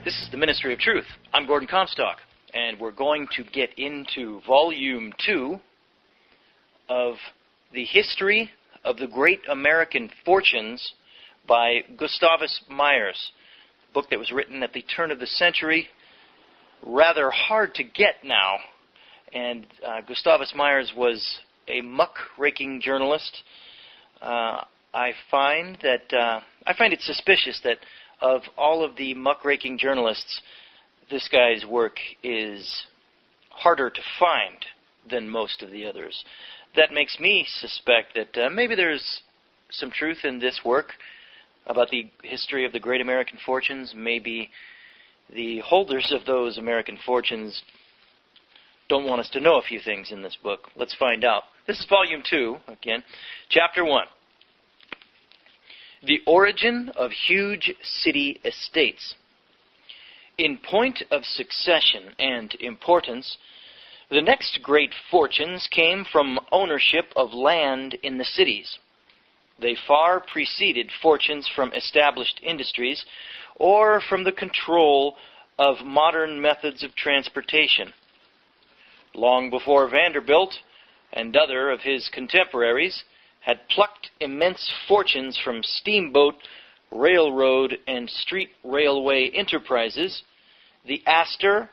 This is the Ministry of Truth. I'm Gordon Comstock, and we're going to get into Volume 2 of The History of the Great American Fortunes by Gustavus Myers, a book that was written at the turn of the century, rather hard to get now. And Gustavus Myers was a muck-raking journalist. I find it suspicious that of all of the muck-raking journalists, this guy's work is harder to find than most of the others. That makes me suspect that maybe there's some truth in this work about the history of the great American fortunes. Maybe the holders of those American fortunes don't want us to know a few things in this book. Let's find out. This is Volume 2, again, Chapter 1. The origin of huge city estates. In point of succession and importance, the next great fortunes came from ownership of land in the cities. They far preceded fortunes from established industries or from the control of modern methods of transportation. Long before Vanderbilt and other of his contemporaries had plucked immense fortunes from steamboat, railroad, and street railway enterprises, the Astor,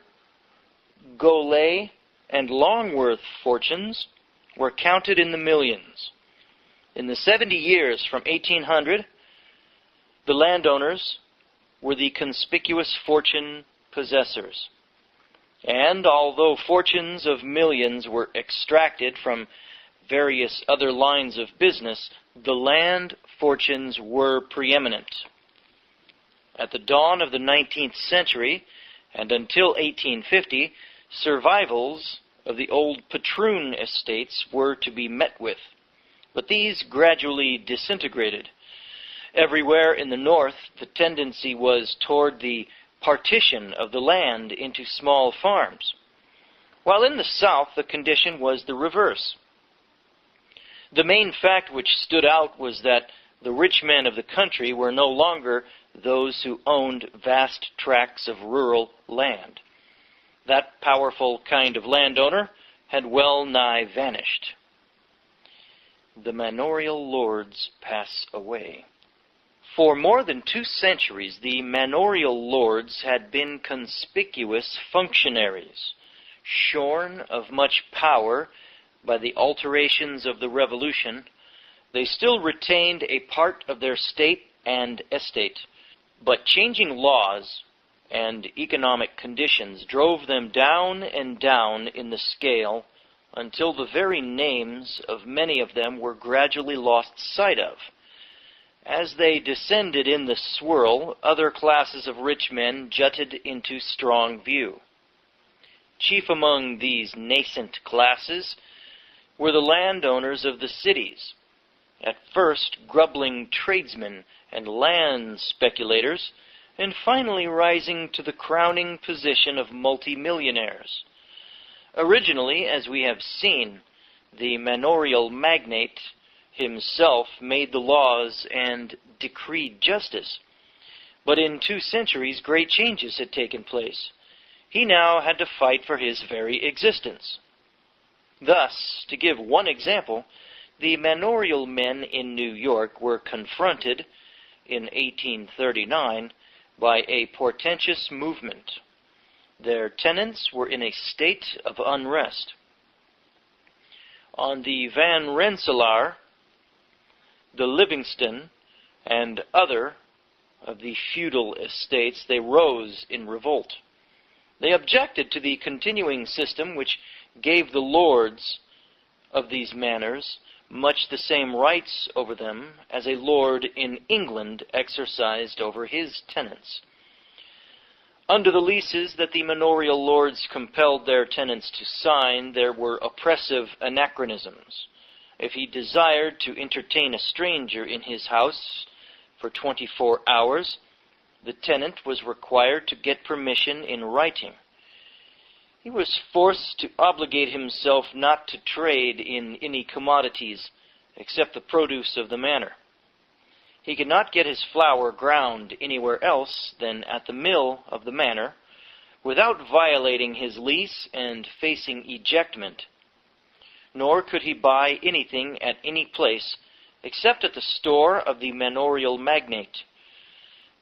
Golay, and Longworth fortunes were counted in the millions. In the 70 years from 1800, the landowners were the conspicuous fortune possessors. And although fortunes of millions were extracted from various other lines of business, the land fortunes were preeminent. At the dawn of the 19th century, and until 1850, survivals of the old patroon estates were to be met with. But these gradually disintegrated. Everywhere in the North, the tendency was toward the partition of the land into small farms, while in the South the condition was the reverse. The main fact which stood out was that the rich men of the country were no longer those who owned vast tracts of rural land. That powerful kind of landowner had well nigh vanished. The manorial lords pass away. For more than 2 centuries, the manorial lords had been conspicuous functionaries, shorn of much power by the alterations of the Revolution. They still retained a part of their state and estate, but changing laws and economic conditions drove them down and down in the scale until the very names of many of them were gradually lost sight of. As they descended in the swirl, other classes of rich men jutted into strong view. Chief among these nascent classes were the landowners of the cities, at first grubbling tradesmen and land speculators, and finally rising to the crowning position of multimillionaires. Originally, as we have seen, the manorial magnate himself made the laws and decreed justice. But in 2 centuries, great changes had taken place. He now had to fight for his very existence. Thus, to give one example, the manorial men in New York were confronted in 1839 by a portentous movement. Their tenants were in a state of unrest. On the Van Rensselaer, the Livingston, and other of the feudal estates, they rose in revolt. They objected to the continuing system which gave the lords of these manors much the same rights over them as a lord in England exercised over his tenants. Under the leases that the manorial lords compelled their tenants to sign, there were oppressive anachronisms. If he desired to entertain a stranger in his house for 24 hours, the tenant was required to get permission in writing. He was forced to obligate himself not to trade in any commodities except the produce of the manor. He could not get his flour ground anywhere else than at the mill of the manor, without violating his lease and facing ejectment. Nor could he buy anything at any place except at the store of the manorial magnate.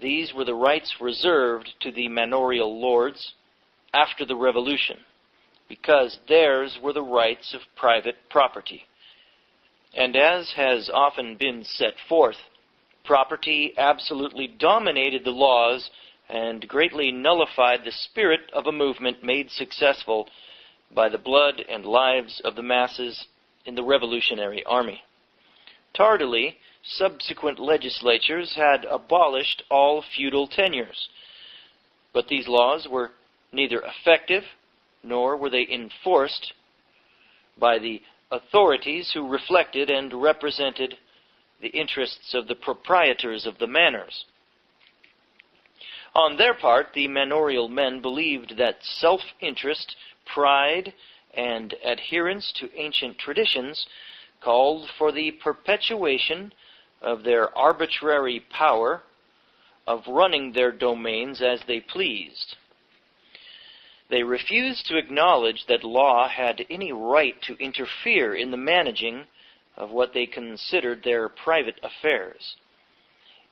These were the rights reserved to the manorial lords after the Revolution, because theirs were the rights of private property. And as has often been set forth, property absolutely dominated the laws and greatly nullified the spirit of a movement made successful by the blood and lives of the masses in the Revolutionary Army. Tardily, subsequent legislatures had abolished all feudal tenures, but these laws were neither effective nor were they enforced by the authorities who reflected and represented the interests of the proprietors of the manors. On their part, the manorial men believed that self-interest, pride, and adherence to ancient traditions called for the perpetuation of their arbitrary power of running their domains as they pleased. They refused to acknowledge that law had any right to interfere in the managing of what they considered their private affairs.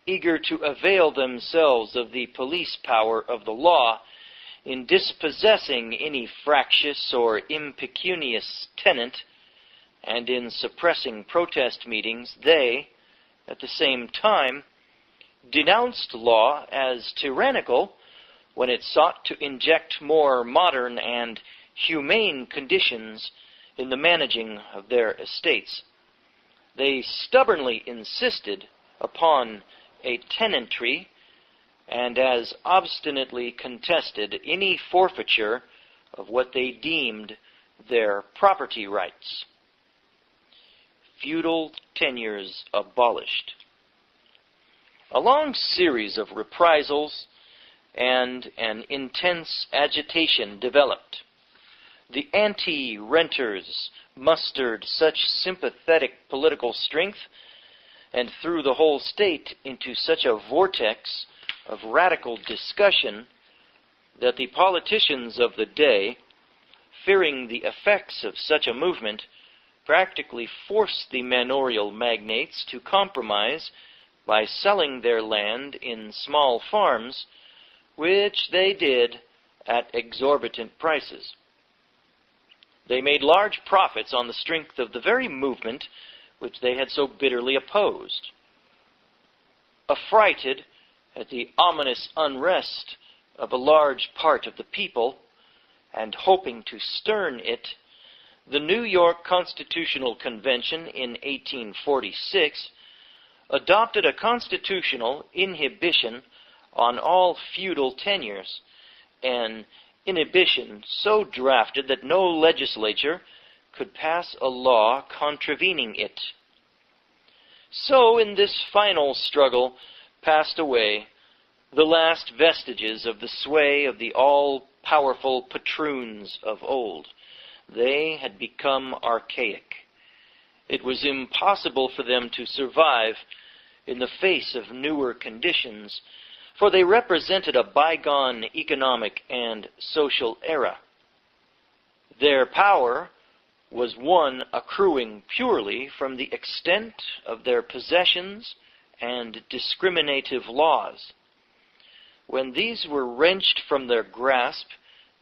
Eager to avail themselves of the police power of the law in dispossessing any fractious or impecunious tenant, and in suppressing protest meetings, they, at the same time, denounced law as tyrannical when it sought to inject more modern and humane conditions in the managing of their estates. They stubbornly insisted upon a tenantry, and as obstinately contested any forfeiture of what they deemed their property rights. Feudal tenures abolished. A long series of reprisals and an intense agitation developed. The anti-renters mustered such sympathetic political strength and threw the whole state into such a vortex of radical discussion that the politicians of the day, fearing the effects of such a movement, practically forced the manorial magnates to compromise by selling their land in small farms, which they did at exorbitant prices. They made large profits on the strength of the very movement which they had so bitterly opposed. Affrighted at the ominous unrest of a large part of the people, and hoping to stern it, the New York Constitutional Convention in 1846 adopted a constitutional inhibition on all feudal tenures, an inhibition so drafted that no legislature could pass a law contravening it. So, in this final struggle, passed away the last vestiges of the sway of the all-powerful patroons of old. They had become archaic. It was impossible for them to survive in the face of newer conditions, for they represented a bygone economic and social era. Their power was one accruing purely from the extent of their possessions and discriminative laws. When these were wrenched from their grasp,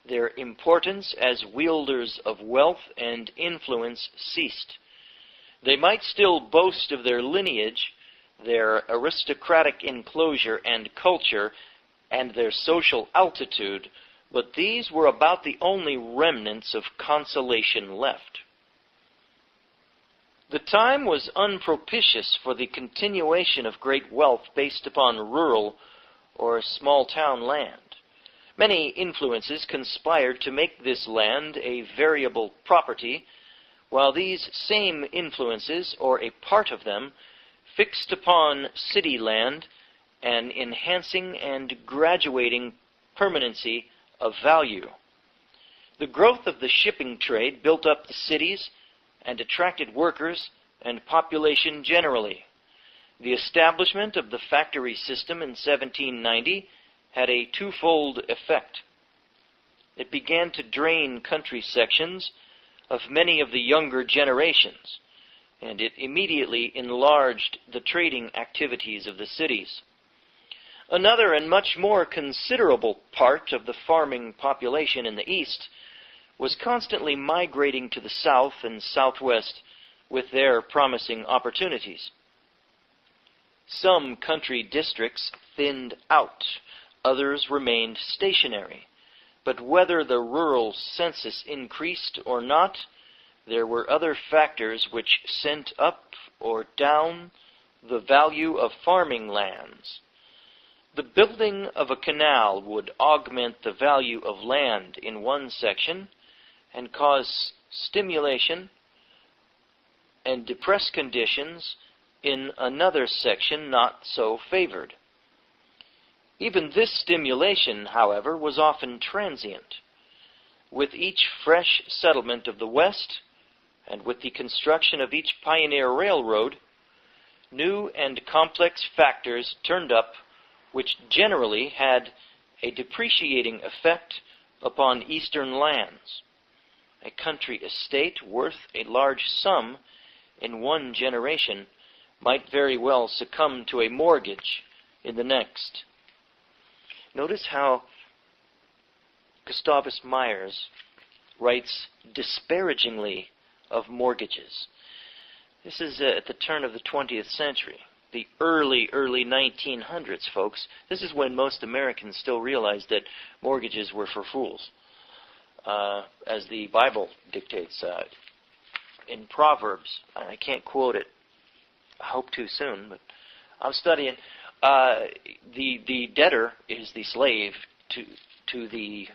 their importance as wielders of wealth and influence ceased. They might still boast of their lineage, their aristocratic enclosure and culture, and their social altitude, but these were about the only remnants of consolation left. The time was unpropitious for the continuation of great wealth based upon rural or small-town land. Many influences conspired to make this land a variable property, while these same influences, or a part of them, fixed upon city land an enhancing and graduating permanency of value. The growth of the shipping trade built up the cities and attracted workers and population generally. The establishment of the factory system in 1790 had a twofold effect. It began to drain country sections of many of the younger generations, and it immediately enlarged the trading activities of the cities. Another and much more considerable part of the farming population in the East was constantly migrating to the South and Southwest with their promising opportunities. Some country districts thinned out, others remained stationary. But whether the rural census increased or not, there were other factors which sent up or down the value of farming lands. The building of a canal would augment the value of land in one section and cause stimulation and depress conditions in another section not so favored. Even this stimulation, however, was often transient. With each fresh settlement of the West, and with the construction of each pioneer railroad, new and complex factors turned up which generally had a depreciating effect upon eastern lands. A country estate worth a large sum in one generation might very well succumb to a mortgage in the next. Notice how Gustavus Myers writes disparagingly of mortgages. This is at the turn of the 20th century, the early 1900s, folks. This is when most Americans still realized that mortgages were for fools, as the Bible dictates. In Proverbs, I can't quote it, I hope too soon, but I'm studying. The debtor is the slave to the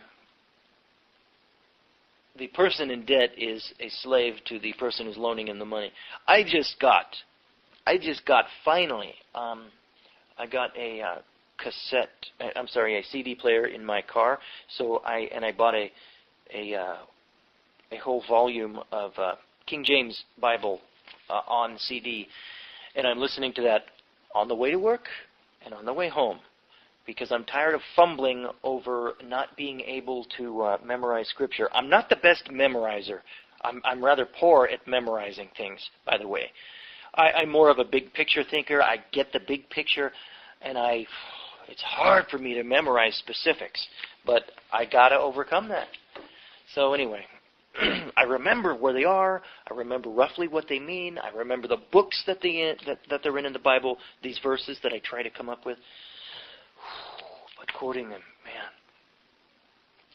person in debt is a slave to the person who's loaning him the money. I just got finally, I got a CD player in my car. So I bought a whole volume of King James Bible on CD, and I'm listening to that on the way to work and on the way home, because I'm tired of fumbling over not being able to memorize Scripture. I'm not the best memorizer. I'm rather poor at memorizing things, by the way. I'm more of a big picture thinker. I get the big picture, and it's hard for me to memorize specifics, but I got to overcome that. So anyway, I remember where they are. I remember roughly what they mean. I remember the books that they're in the Bible, these verses that I try to come up with. But quoting them, man.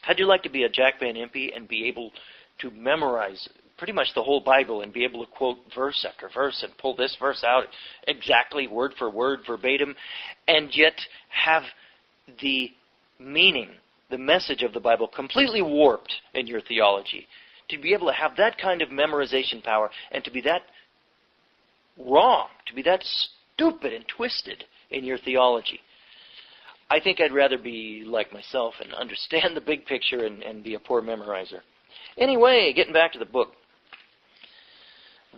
How'd you like to be a Jack Van Impe and be able to memorize pretty much the whole Bible and be able to quote verse after verse and pull this verse out exactly word for word, verbatim, and yet have the meaning, the message of the Bible completely warped in your theology? To be able to have that kind of memorization power and to be that wrong, to be that stupid and twisted in your theology. I think I'd rather be like myself and understand the big picture and be a poor memorizer. Anyway, getting back to the book.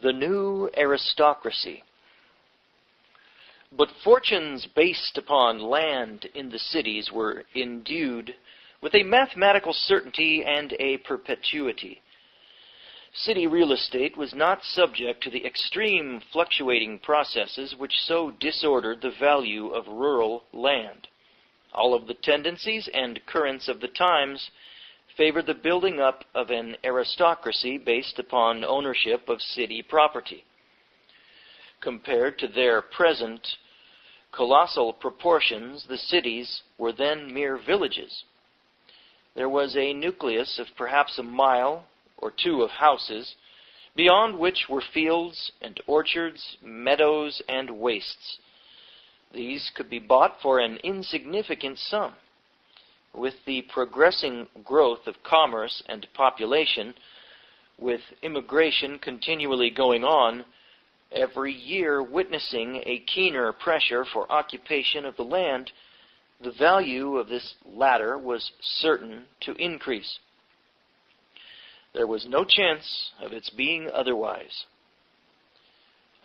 The new aristocracy. But fortunes based upon land in the cities were endued with a mathematical certainty and a perpetuity. City real estate was not subject to the extreme fluctuating processes which so disordered the value of rural land. All of the tendencies and currents of the times favored the building up of an aristocracy based upon ownership of city property. Compared to their present colossal proportions, the cities were then mere villages. There was a nucleus of perhaps a mile or two of houses, beyond which were fields and orchards, meadows and wastes. These could be bought for an insignificant sum. With the progressing growth of commerce and population, with immigration continually going on, every year witnessing a keener pressure for occupation of the land, the value of this latter was certain to increase. There was no chance of its being otherwise.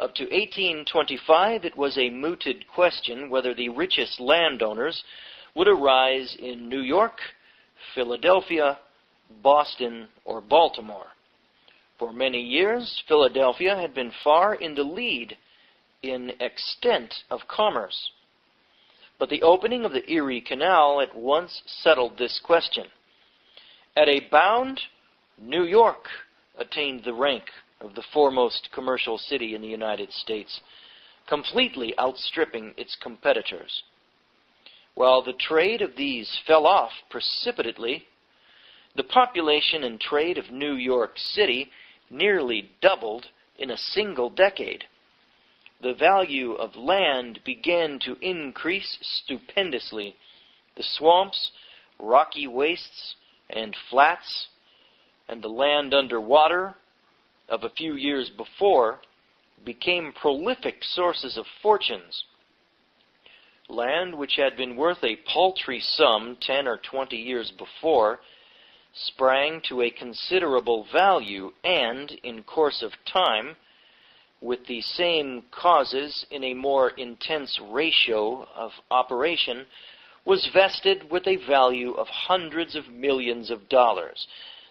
Up to 1825, it was a mooted question whether the richest landowners would arise in New York, Philadelphia, Boston, or Baltimore. For many years, Philadelphia had been far in the lead in extent of commerce. But the opening of the Erie Canal at once settled this question. At a bound, New York attained the rank of the foremost commercial city in the United States, completely outstripping its competitors. While the trade of these fell off precipitately, the population and trade of New York City nearly doubled in a single decade. The value of land began to increase stupendously. The swamps, rocky wastes, and flats, and the land underwater of a few years before became prolific sources of fortunes. Land which had been worth a paltry sum 10 or 20 years before sprang to a considerable value and, in course of time, with the same causes in a more intense ratio of operation, was vested with a value of hundreds of millions of dollars.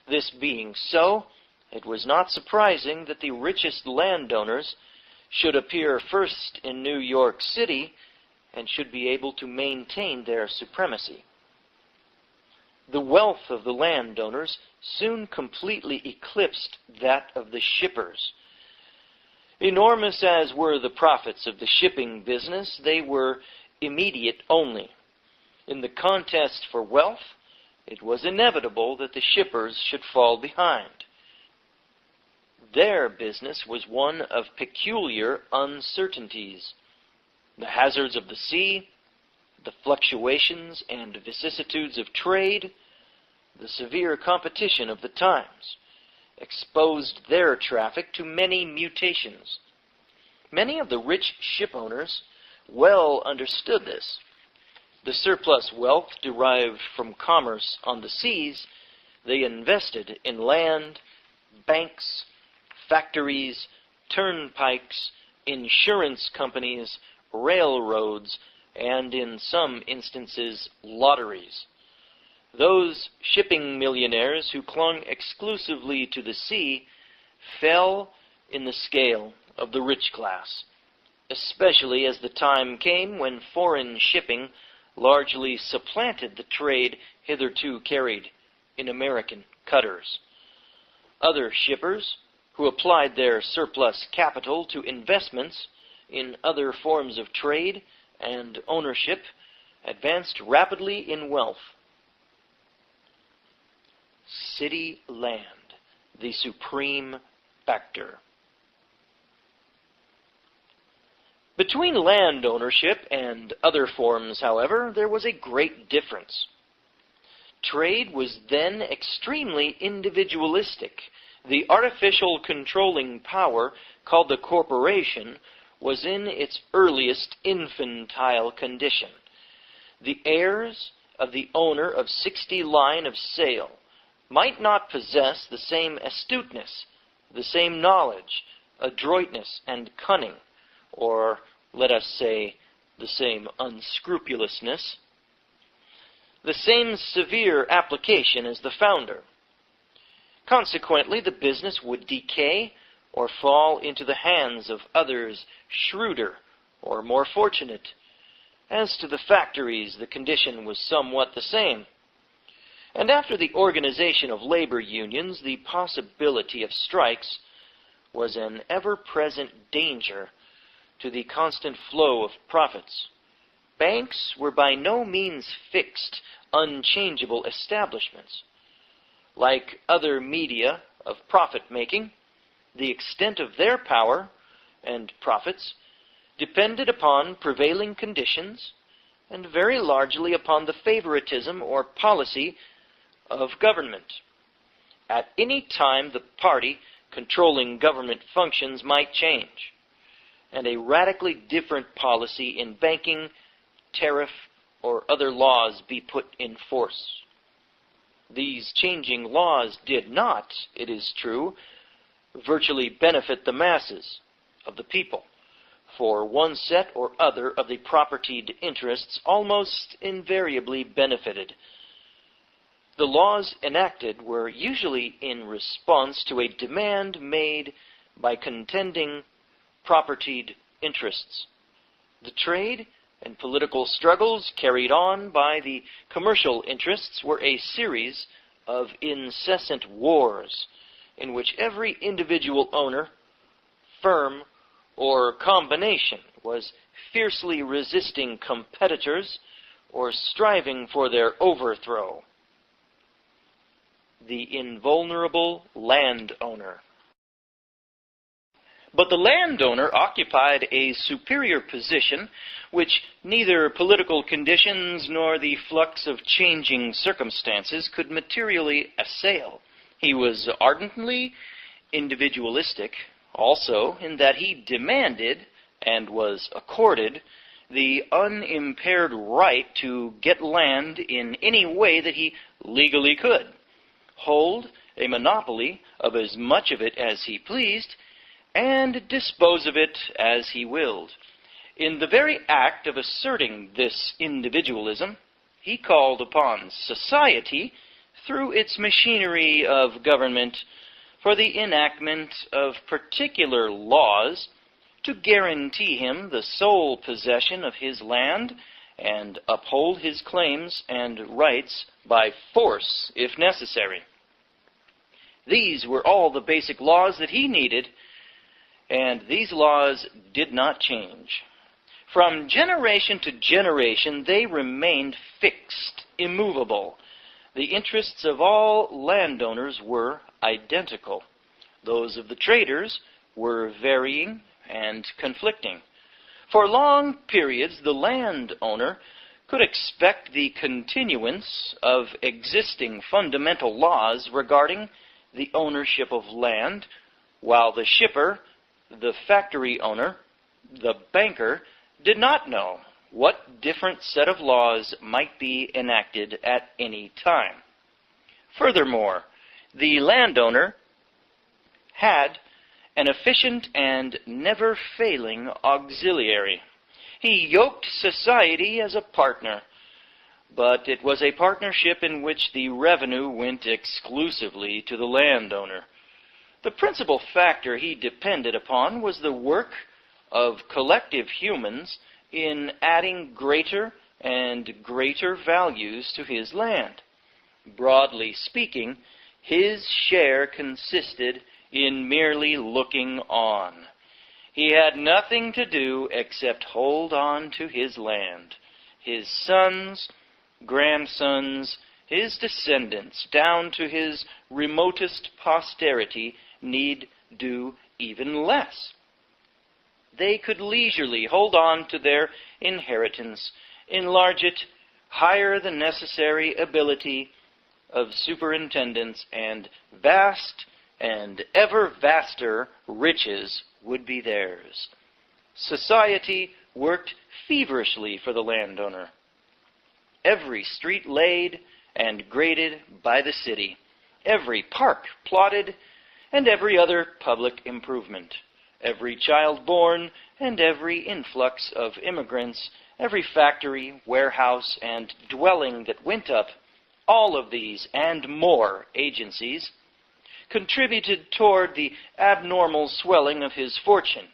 This being so, it was not surprising that the richest landowners should appear first in New York City and should be able to maintain their supremacy. The wealth of the landowners soon completely eclipsed that of the shippers. Enormous as were the profits of the shipping business, they were immediate only. In the contest for wealth, it was inevitable that the shippers should fall behind. Their business was one of peculiar uncertainties. The hazards of the sea, the fluctuations and vicissitudes of trade, the severe competition of the times, exposed their traffic to many mutations. Many of the rich shipowners well understood this. The surplus wealth derived from commerce on the seas they invested in land, banks, factories, turnpikes, insurance companies, railroads, and in some instances, lotteries. Those shipping millionaires who clung exclusively to the sea fell in the scale of the rich class, especially as the time came when foreign shipping largely supplanted the trade hitherto carried in American cutters. Other shippers, who applied their surplus capital to investments in other forms of trade and ownership, advanced rapidly in wealth. City land, the supreme factor. Between land ownership and other forms, however, there was a great difference. Trade was then extremely individualistic. The artificial controlling power, called the corporation, was in its earliest infantile condition. The heirs of the owner of 60 line of sail might not possess the same astuteness, the same knowledge, adroitness, and cunning, or, let us say, the same unscrupulousness, the same severe application as the founder. Consequently, the business would decay or fall into the hands of others shrewder or more fortunate. As to the factories, the condition was somewhat the same. And after the organization of labor unions, the possibility of strikes was an ever-present danger to the constant flow of profits. Banks were by no means fixed, unchangeable establishments. Like other media of profit-making, the extent of their power and profits depended upon prevailing conditions and very largely upon the favoritism or policy of government. At any time, the party controlling government functions might change, and a radically different policy in banking, tariff, or other laws be put in force. These changing laws did not, it is true, virtually benefit the masses. of the people, for one set or other of the propertied interests almost invariably benefited. The laws enacted were usually in response to a demand made by contending propertied interests. The trade and political struggles carried on by the commercial interests were a series of incessant wars in which every individual owner, firm, or combination was fiercely resisting competitors or striving for their overthrow. The invulnerable landowner. But the landowner occupied a superior position which neither political conditions nor the flux of changing circumstances could materially assail. He was ardently individualistic, also in that he demanded, and was accorded, the unimpaired right to get land in any way that he legally could, hold a monopoly of as much of it as he pleased, and dispose of it as he willed. In the very act of asserting this individualism, he called upon society, through its machinery of government, for the enactment of particular laws to guarantee him the sole possession of his land and uphold his claims and rights by force if necessary. These were all the basic laws that he needed, and these laws did not change. From generation to generation, they remained fixed, immovable. The interests of all landowners were identical. Those of the traders were varying and conflicting. For long periods, the landowner could expect the continuance of existing fundamental laws regarding the ownership of land, while the shipper, the factory owner, the banker, did not know what different set of laws might be enacted at any time. Furthermore, the landowner had an efficient and never-failing auxiliary. He yoked society as a partner, but it was a partnership in which the revenue went exclusively to the landowner. The principal factor he depended upon was the work of collective humans in adding greater and greater values to his land. Broadly speaking, his share consisted in merely looking on. He had nothing to do except hold on to his land. His sons, grandsons, his descendants, down to his remotest posterity, need do even less. They could leisurely hold on to their inheritance, enlarge it, hire the necessary ability of superintendents, and vast and ever vaster riches would be theirs. Society worked feverishly for the landowner. Every street laid and graded by the city, every park plotted, and every other public improvement, every child born, and every influx of immigrants, every factory, warehouse, and dwelling that went up, all of these and more agencies contributed toward the abnormal swelling of his fortune.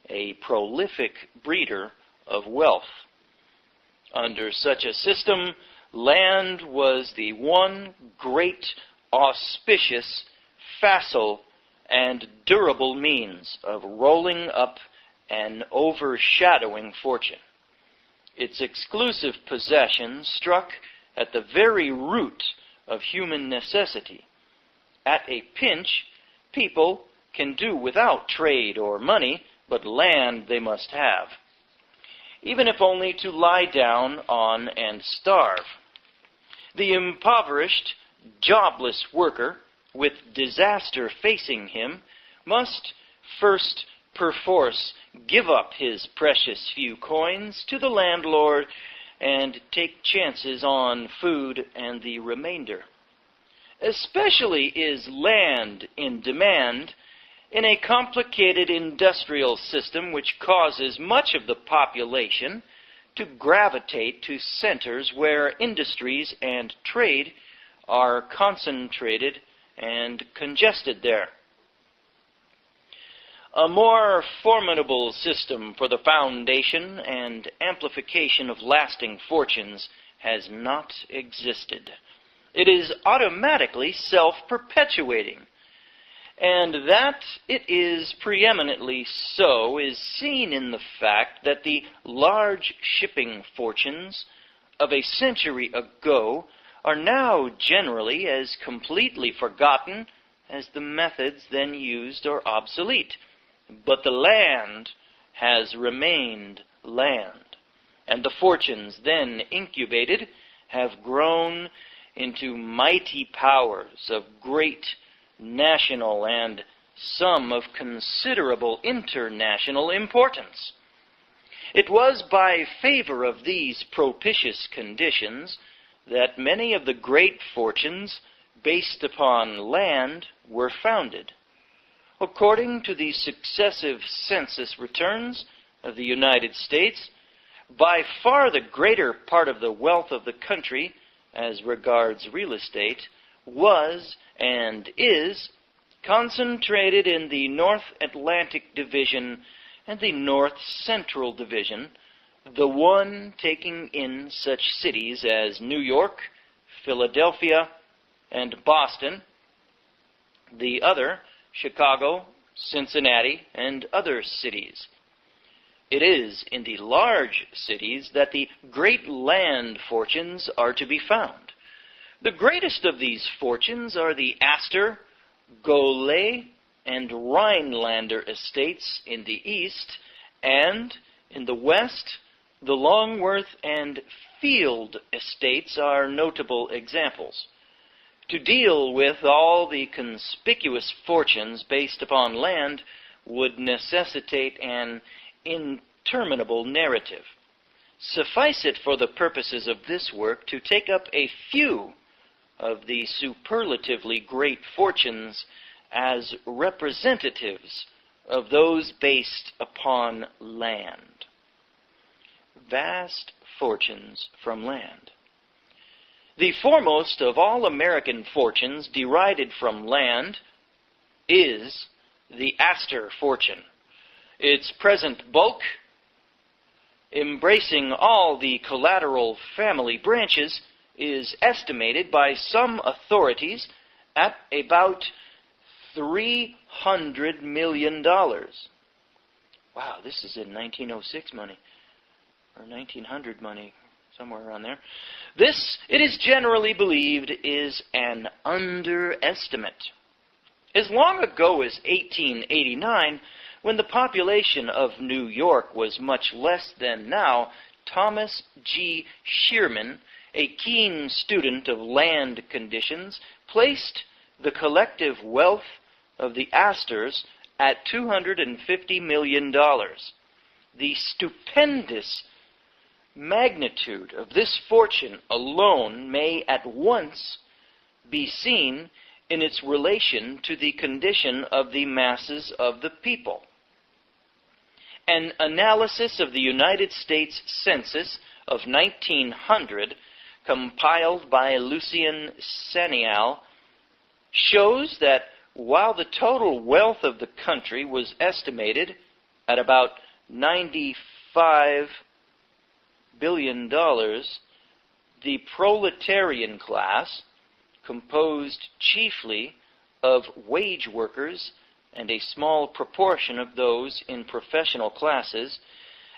A prolific breeder of wealth. Under such a system, land was the one great, auspicious, facile, and durable means of rolling up and overshadowing fortune. Its exclusive possession struck at the very root of human necessity. At a pinch, people can do without trade or money, but land they must have, even if only to lie down on and starve. The impoverished, jobless worker, with disaster facing him, must first perforce give up his precious few coins to the landlord and take chances on food and the remainder. Especially is land in demand in a complicated industrial system which causes much of the population to gravitate to centers where industries and trade are concentrated and congested there. A more formidable system for the foundation and amplification of lasting fortunes has not existed. It is automatically self-perpetuating, and that it is preeminently so is seen in the fact that the large shipping fortunes of a century ago are now generally as completely forgotten as the methods then used are obsolete. But the land has remained land, and the fortunes then incubated have grown into mighty powers of great national and some of considerable international importance. It was by favor of these propitious conditions that many of the great fortunes based upon land were founded. According to the successive census returns of the United States, by far the greater part of the wealth of the country, as regards real estate, was and is concentrated in the North Atlantic Division and the North Central Division, the one taking in such cities as New York, Philadelphia, and Boston, the other Chicago, Cincinnati, and other cities. It is in the large cities that the great land fortunes are to be found. The greatest of these fortunes are the Astor, Gaulet, and Rhinelander estates in the east, and in the west, the Longworth and Field estates are notable examples. To deal with all the conspicuous fortunes based upon land would necessitate an interminable narrative. Suffice it for the purposes of this work to take up a few of the superlatively great fortunes as representatives of those based upon land. Vast fortunes from land. The foremost of all American fortunes derided from land is the Astor fortune. Its present bulk, embracing all the collateral family branches, is estimated by some authorities at about $300 million. Wow, this is in 1906 money, or 1900 money, somewhere around there. This, it is generally believed, is an underestimate. As long ago as 1889, when the population of New York was much less than now, Thomas G. Shearman, a keen student of land conditions, placed the collective wealth of the Astors at $250 million. The stupendous magnitude of this fortune alone may at once be seen in its relation to the condition of the masses of the people. An analysis of the United States Census of 1900, compiled by Lucien Sanial, shows that while the total wealth of the country was estimated at about $95 billion, the proletarian class, composed chiefly of wage workers and a small proportion of those in professional classes,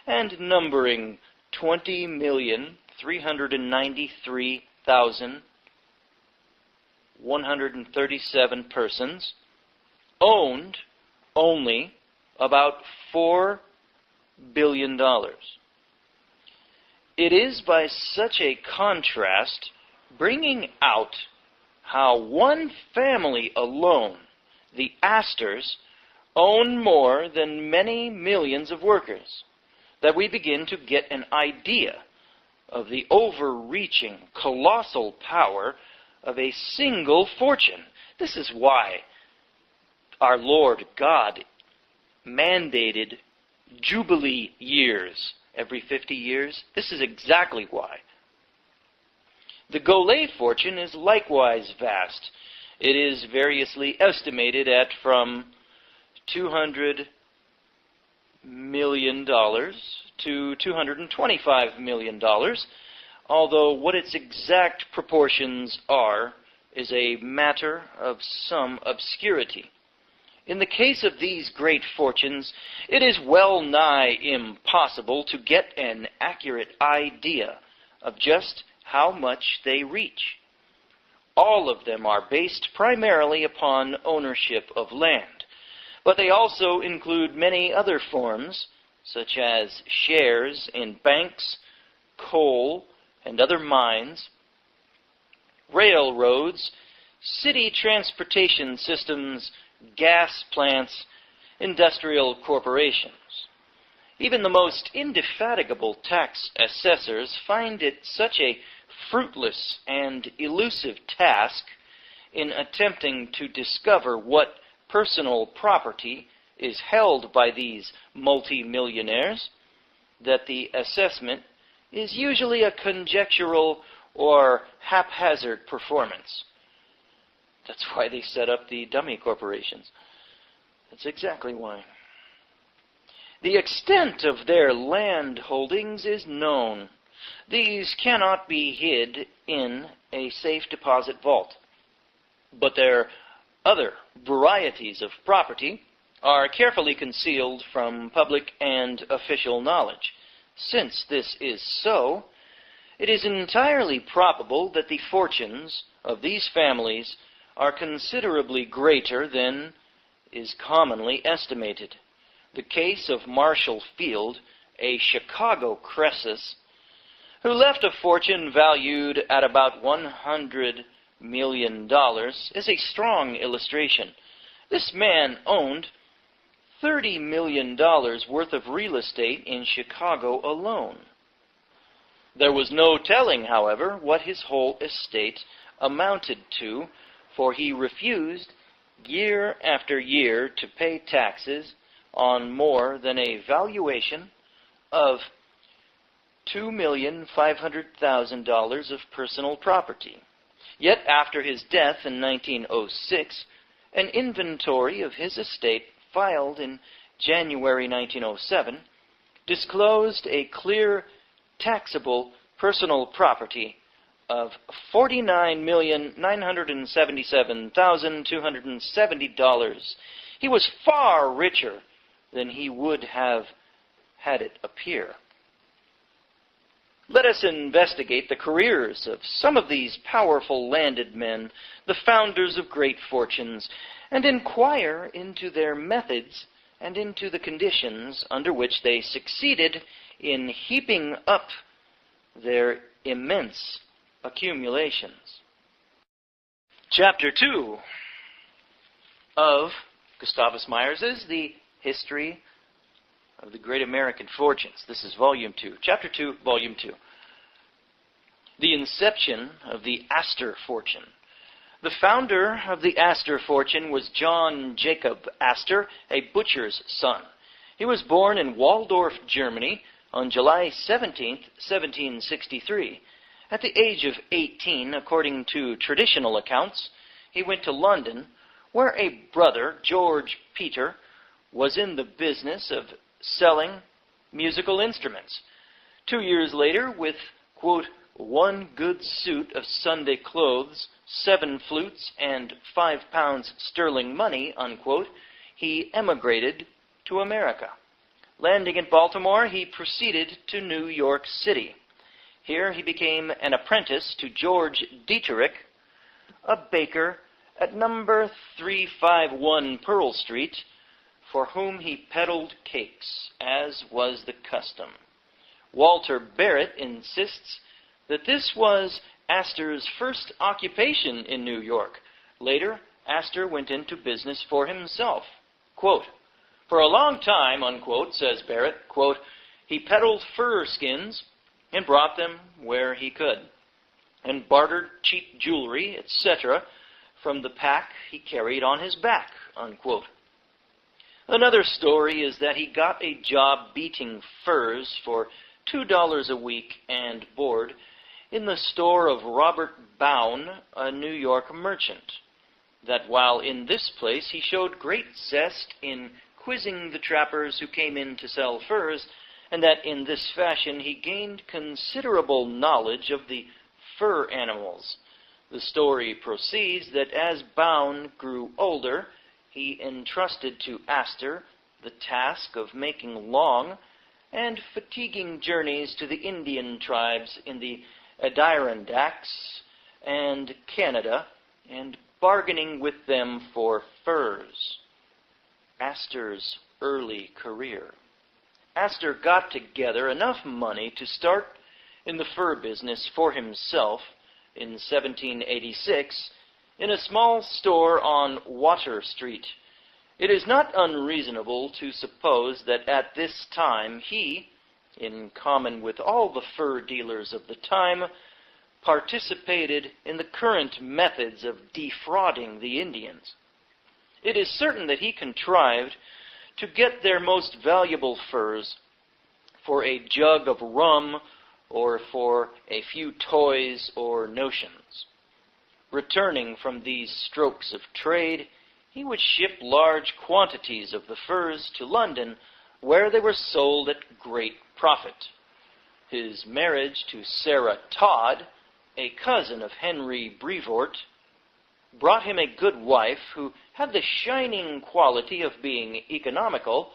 and numbering 20,393,137 persons, owned only about $4 billion. It is by such a contrast, bringing out how one family alone, the Astors, own more than many millions of workers, that we begin to get an idea of the overreaching, colossal power of a single fortune. This is why our Lord God mandated Jubilee years every 50 years. This is exactly why. The Goulet fortune is likewise vast. It is variously estimated at from $200 million to $225 million, although what its exact proportions are is a matter of some obscurity. In the case of these great fortunes, it is well nigh impossible to get an accurate idea of just how much they reach. All of them are based primarily upon ownership of land, but they also include many other forms, such as shares in banks, coal, and other mines, railroads, city transportation systems, gas plants, industrial corporations. Even the most indefatigable tax assessors find it such a fruitless and elusive task in attempting to discover what personal property is held by these multimillionaires that the assessment is usually a conjectural or haphazard performance. That's why they set up the dummy corporations. That's exactly why. The extent of their land holdings is known. These cannot be hid in a safe deposit vault. But their other varieties of property are carefully concealed from public and official knowledge. Since this is so, it is entirely probable that the fortunes of these families are considerably greater than is commonly estimated. The case of Marshall Field, a Chicago Croesus, who left a fortune valued at about $100 million, is a strong illustration. This man owned $30 million worth of real estate in Chicago alone. There was no telling, however, what his whole estate amounted to, for he refused year after year to pay taxes on more than a valuation of $2,500,000 of personal property. Yet after his death in 1906, an inventory of his estate filed in January 1907 disclosed a clear taxable personal property of $49,977,270. He was far richer than he would have had it appear. Let us investigate the careers of some of these powerful landed men, the founders of great fortunes, and inquire into their methods and into the conditions under which they succeeded in heaping up their immense accumulations. Chapter 2 of Gustavus Myers is the History of the Great American Fortunes. This is Volume 2. Chapter 2, Volume 2. The inception of the Astor fortune. The founder of the Astor fortune was John Jacob Astor, a butcher's son. He was born in Waldorf, Germany, on July 17, 1763. At the age of 18, according to traditional accounts, he went to London, where a brother, George Peter, was in the business of selling musical instruments. 2 years later, with, quote, 1 good suit of Sunday clothes, 7 flutes, and 5 pounds sterling money, unquote, he emigrated to America. Landing in Baltimore, he proceeded to New York City. Here he became an apprentice to George Dieterich, a baker at number 351 Pearl Street, for whom he peddled cakes, as was the custom. Walter Barrett insists that this was Astor's first occupation in New York. Later, Astor went into business for himself. Quote, for a long time, unquote, says Barrett, quote, he peddled fur skins and brought them where he could, and bartered cheap jewelry, etc., from the pack he carried on his back, unquote. Another story is that he got a job beating furs for $2 a week and board in the store of Robert Bowen, a New York merchant. That while in this place he showed great zest in quizzing the trappers who came in to sell furs, and that in this fashion he gained considerable knowledge of the fur animals. The story proceeds that as Bowen grew older, he entrusted to Astor the task of making long and fatiguing journeys to the Indian tribes in the Adirondacks and Canada, and bargaining with them for furs. Astor's early career. Astor got together enough money to start in the fur business for himself in 1786 in a small store on Water Street. It is not unreasonable to suppose that at this time he, in common with all the fur dealers of the time, participated in the current methods of defrauding the Indians. It is certain that he contrived to get their most valuable furs for a jug of rum or for a few toys or notions. Returning from these strokes of trade, he would ship large quantities of the furs to London, where they were sold at great profit. His marriage to Sarah Todd, a cousin of Henry Brevoort, brought him a good wife who had the shining quality of being economical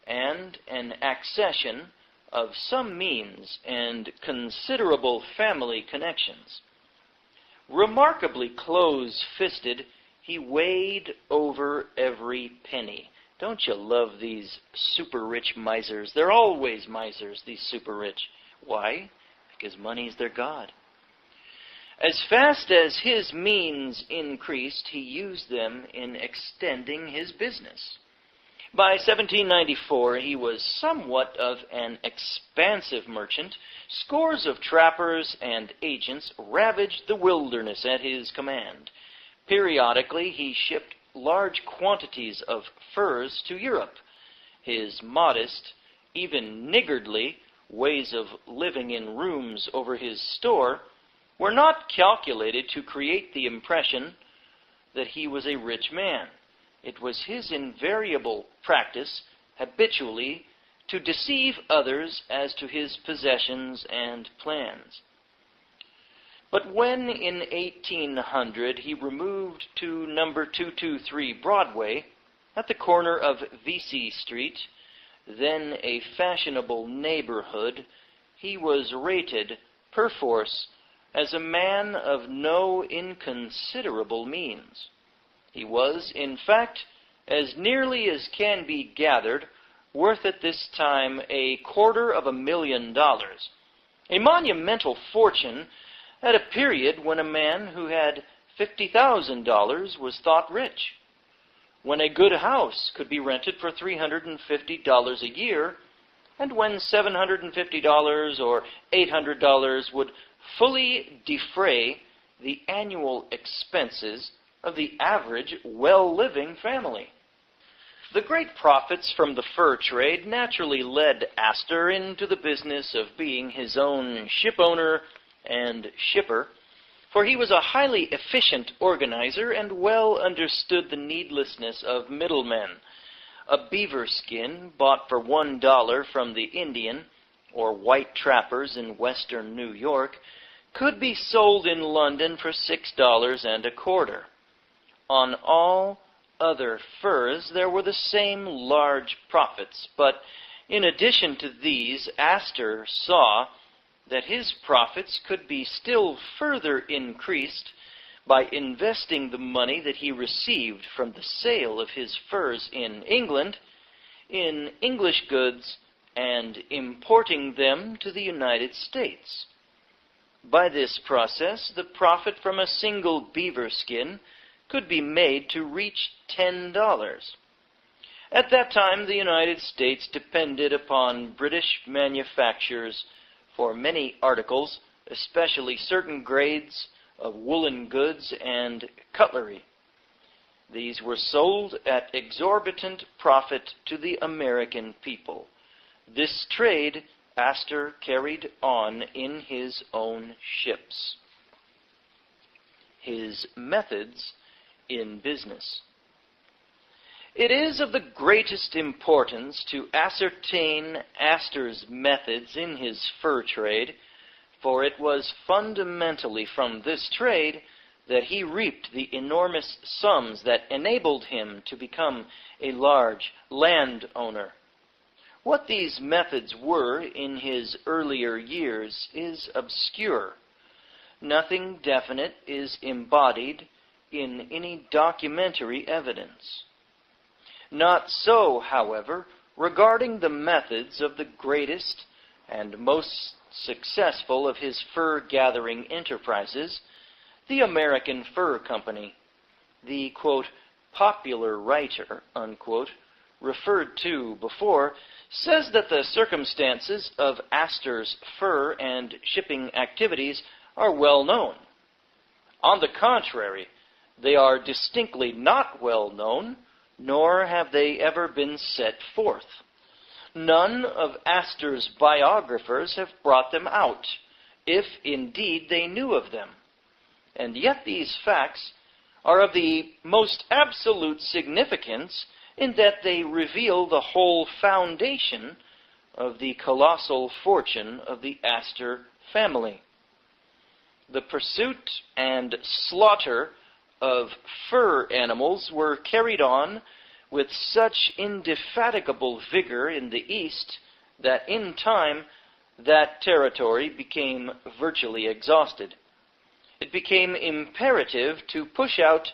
and an accession of some means and considerable family connections. Remarkably close-fisted, he weighed over every penny. Don't you love these super-rich misers? They're always misers, these super-rich. Why? Because money's their god. As fast as his means increased, he used them in extending his business. By 1794, he was somewhat of an expansive merchant. Scores of trappers and agents ravaged the wilderness at his command. Periodically, he shipped large quantities of furs to Europe. His modest, even niggardly, ways of living in rooms over his store were not calculated to create the impression that he was a rich man. It was his invariable practice habitually to deceive others as to his possessions and plans. But when in 1800 he removed to number 223 Broadway, at the corner of Vesey Street, then a fashionable neighborhood, he was rated, perforce, as a man of no inconsiderable means. He was, in fact, as nearly as can be gathered, worth at this time $250,000, a monumental fortune at a period when a man who had $50,000 was thought rich, when a good house could be rented for $350 a year, and when $750 or $800 would fully defray the annual expenses of the average well-living family. The great profits from the fur trade naturally led Astor into the business of being his own ship-owner and shipper, for he was a highly efficient organizer and well understood the needlessness of middlemen. A beaver skin bought for $1 from the Indian or white trappers in western New York could be sold in London for $6.25. On all other furs there were the same large profits, but in addition to these, Astor saw that his profits could be still further increased by investing the money that he received from the sale of his furs in England in English goods and importing them to the United States. By this process, the profit from a single beaver skin could be made to reach $10. At that time, the United States depended upon British manufacturers for many articles, especially certain grades of woolen goods and cutlery. These were sold at exorbitant profit to the American people. This trade Astor carried on in his own ships. His methods in business. It is of the greatest importance to ascertain Astor's methods in his fur trade, for it was fundamentally from this trade that he reaped the enormous sums that enabled him to become a large landowner. What these methods were in his earlier years is obscure. Nothing definite is embodied in any documentary evidence. Not so, however, regarding the methods of the greatest and most successful of his fur-gathering enterprises, the American Fur Company. The, quote, popular writer, unquote, referred to before, says that the circumstances of Astor's fur and shipping activities are well known. On the contrary, they are distinctly not well known, nor have they ever been set forth. None of Astor's biographers have brought them out, if indeed they knew of them. And yet these facts are of the most absolute significance in that they reveal the whole foundation of the colossal fortune of the Astor family. The pursuit and slaughter of fur animals were carried on with such indefatigable vigor in the East that in time that territory became virtually exhausted. It became imperative to push out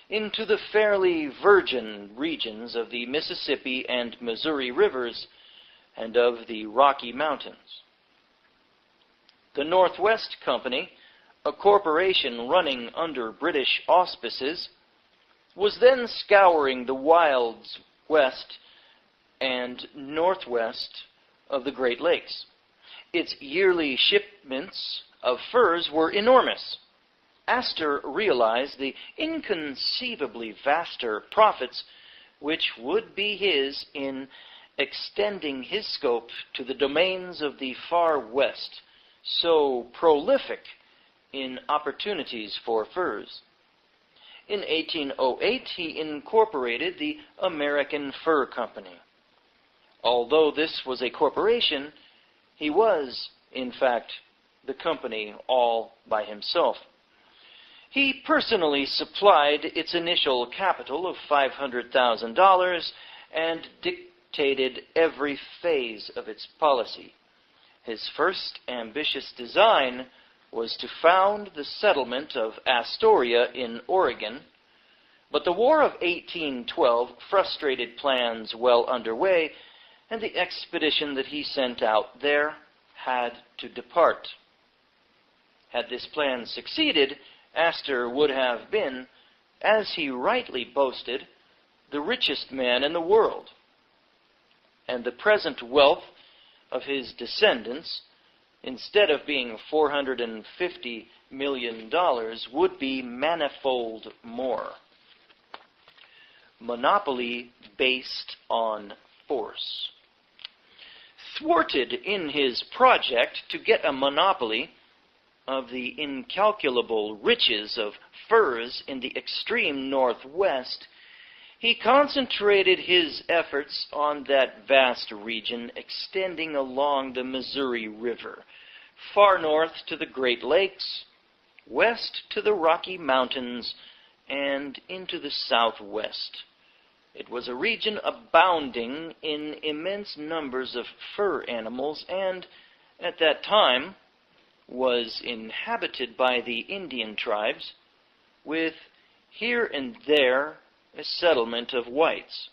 into the fairly virgin regions of the Mississippi and Missouri rivers and of the Rocky Mountains. The Northwest Company, a corporation running under British auspices, was then scouring the wilds west and northwest of the Great Lakes. Its yearly shipments of furs were enormous. Astor realized the inconceivably vaster profits which would be his in extending his scope to the domains of the far west, so prolific in opportunities for furs. In 1808, he incorporated the American Fur Company. Although this was a corporation, he was, in fact, the company all by himself. He personally supplied its initial capital of $500,000 and dictated every phase of its policy. His first ambitious design was to found the settlement of Astoria in Oregon, but the War of 1812 frustrated plans well underway, and the expedition that he sent out there had to depart. Had this plan succeeded, Astor would have been, as he rightly boasted, the richest man in the world, and the present wealth of his descendants, instead of being $450 million, would be manifold more. Monopoly based on force. Thwarted in his project to get a monopoly of the incalculable riches of furs in the extreme northwest, he concentrated his efforts on that vast region extending along the Missouri River, far north to the Great Lakes, west to the Rocky Mountains, and into the southwest. It was a region abounding in immense numbers of fur animals and, at that time, was inhabited by the Indian tribes, with here and there a settlement of whites.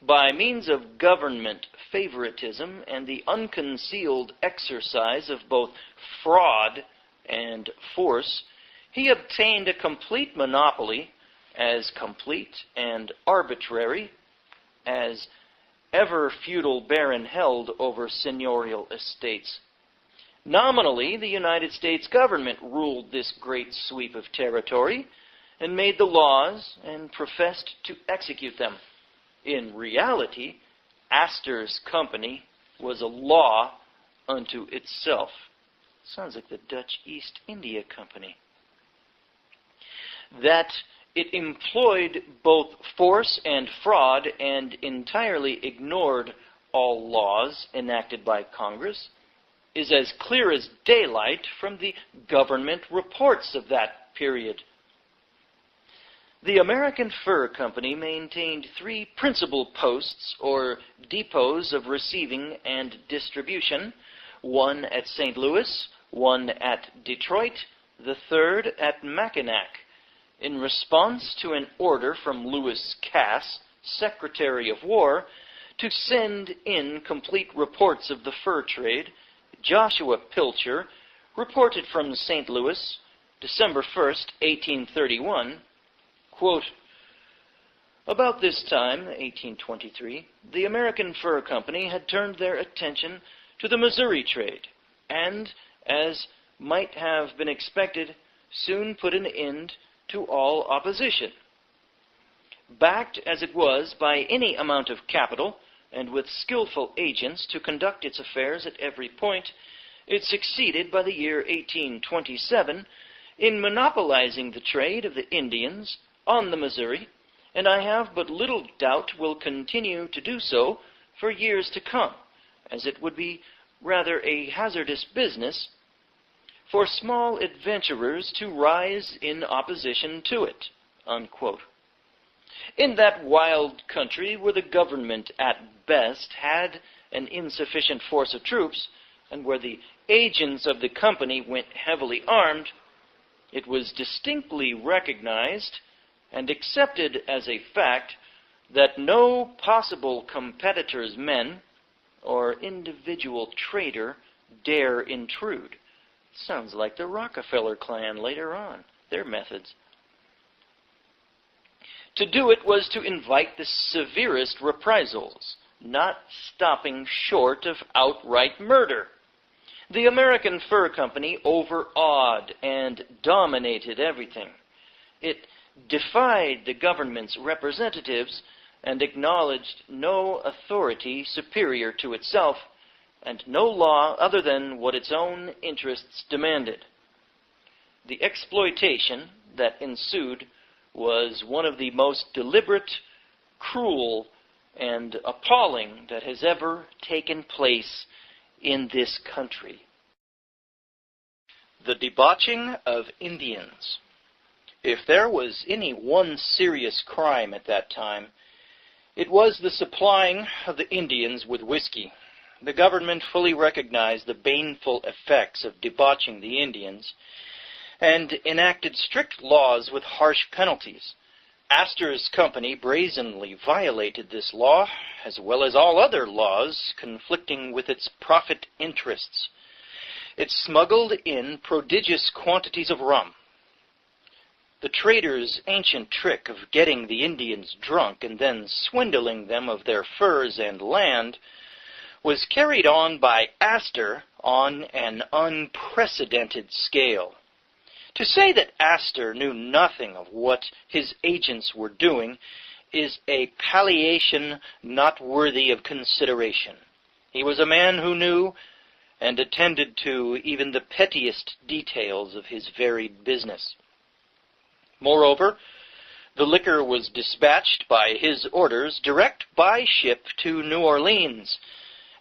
By means of government favoritism and the unconcealed exercise of both fraud and force, he obtained a complete monopoly, as complete and arbitrary as ever feudal baron held over seigneurial estates. Nominally, the United States government ruled this great sweep of territory, and made the laws and professed to execute them. In reality, Astor's company was a law unto itself. Sounds like the Dutch East India Company. That it employed both force and fraud and entirely ignored all laws enacted by Congress is as clear as daylight from the government reports of that period. The American Fur Company maintained 3 principal posts or depots of receiving and distribution, one at St. Louis, one at Detroit, the third at Mackinac, in response to an order from Lewis Cass, Secretary of War, to send in complete reports of the fur trade. Joshua Pilcher reported from St. Louis, December 1st, 1831, quote, "About this time, 1823, the American Fur Company had turned their attention to the Missouri trade, and, as might have been expected, soon put an end to all opposition. Backed as it was by any amount of capital, and with skillful agents to conduct its affairs at every point, it succeeded by the year 1827 in monopolizing the trade of the Indians on the Missouri, and I have but little doubt will continue to do so for years to come, as it would be rather a hazardous business for small adventurers to rise in opposition to it," unquote. In that wild country where the government at best had an insufficient force of troops, and where the agents of the company went heavily armed, it was distinctly recognized and accepted as a fact that no possible competitor's men or individual trader dare intrude. Sounds like the Rockefeller clan later on, their methods. To do it was to invite the severest reprisals, not stopping short of outright murder. The American Fur Company overawed and dominated everything. It defied the government's representatives and acknowledged no authority superior to itself, and no law other than what its own interests demanded. The exploitation that ensued was one of the most deliberate, cruel, and appalling that has ever taken place in this country. The debauching of Indians. If there was any one serious crime at that time, it was the supplying of the Indians with whiskey. The government fully recognized the baneful effects of debauching the Indians and enacted strict laws with harsh penalties. Astor's company brazenly violated this law, as well as all other laws conflicting with its profit interests. It smuggled in prodigious quantities of rum. The traders' ancient trick of getting the Indians drunk and then swindling them of their furs and land was carried on by Astor on an unprecedented scale. To say that Astor knew nothing of what his agents were doing is a palliation not worthy of consideration. He was a man who knew and attended to even the pettiest details of his varied business. Moreover, the liquor was dispatched by his orders direct by ship to New Orleans,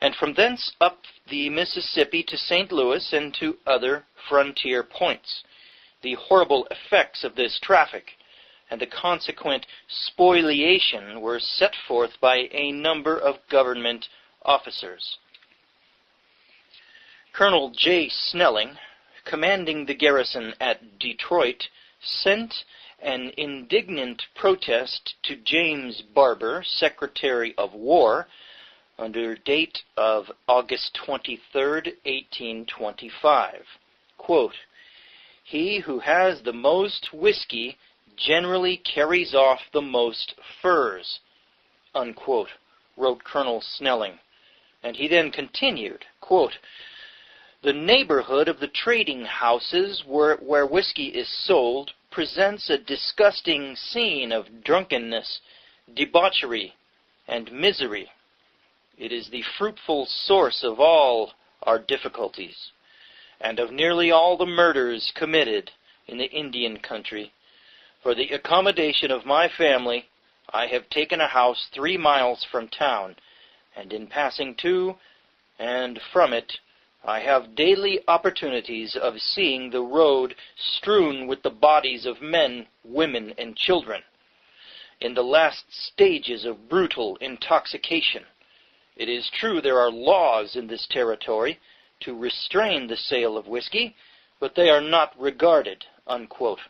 and from thence up the Mississippi to St. Louis and to other frontier points. The horrible effects of this traffic and the consequent spoliation were set forth by a number of government officers. Colonel J. Snelling, commanding the garrison at Detroit, sent an indignant protest to James Barber, Secretary of War, under date of August 23, 1825. Quote, "He who has the most whiskey generally carries off the most furs," unquote, wrote Colonel Snelling. And he then continued, quote, "The neighborhood of the trading houses where whiskey is sold presents a disgusting scene of drunkenness, debauchery, and misery. It is the fruitful source of all our difficulties, and of nearly all the murders committed in the Indian country. For the accommodation of my family, I have taken a house 3 miles from town, and in passing to and from it, I have daily opportunities of seeing the road strewn with the bodies of men, women, and children, in the last stages of brutal intoxication. It is true there are laws in this territory to restrain the sale of whiskey, but they are not regarded, unquote.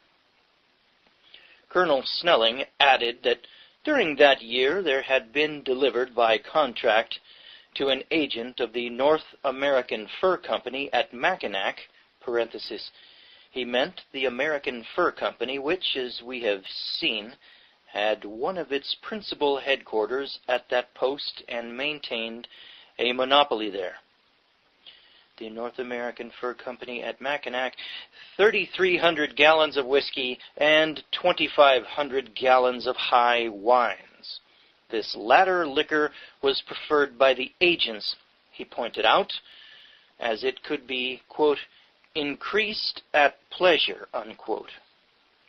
Colonel Snelling added that during that year there had been delivered by contract to an agent of the North American Fur Company at Mackinac, parenthesis, he meant the American Fur Company, which, as we have seen, had one of its principal headquarters at that post and maintained a monopoly there. The North American Fur Company at Mackinac, 3,300 gallons of whiskey and 2,500 gallons of high wines. This latter liquor was preferred by the agents, he pointed out, as it could be, quote, increased at pleasure, unquote.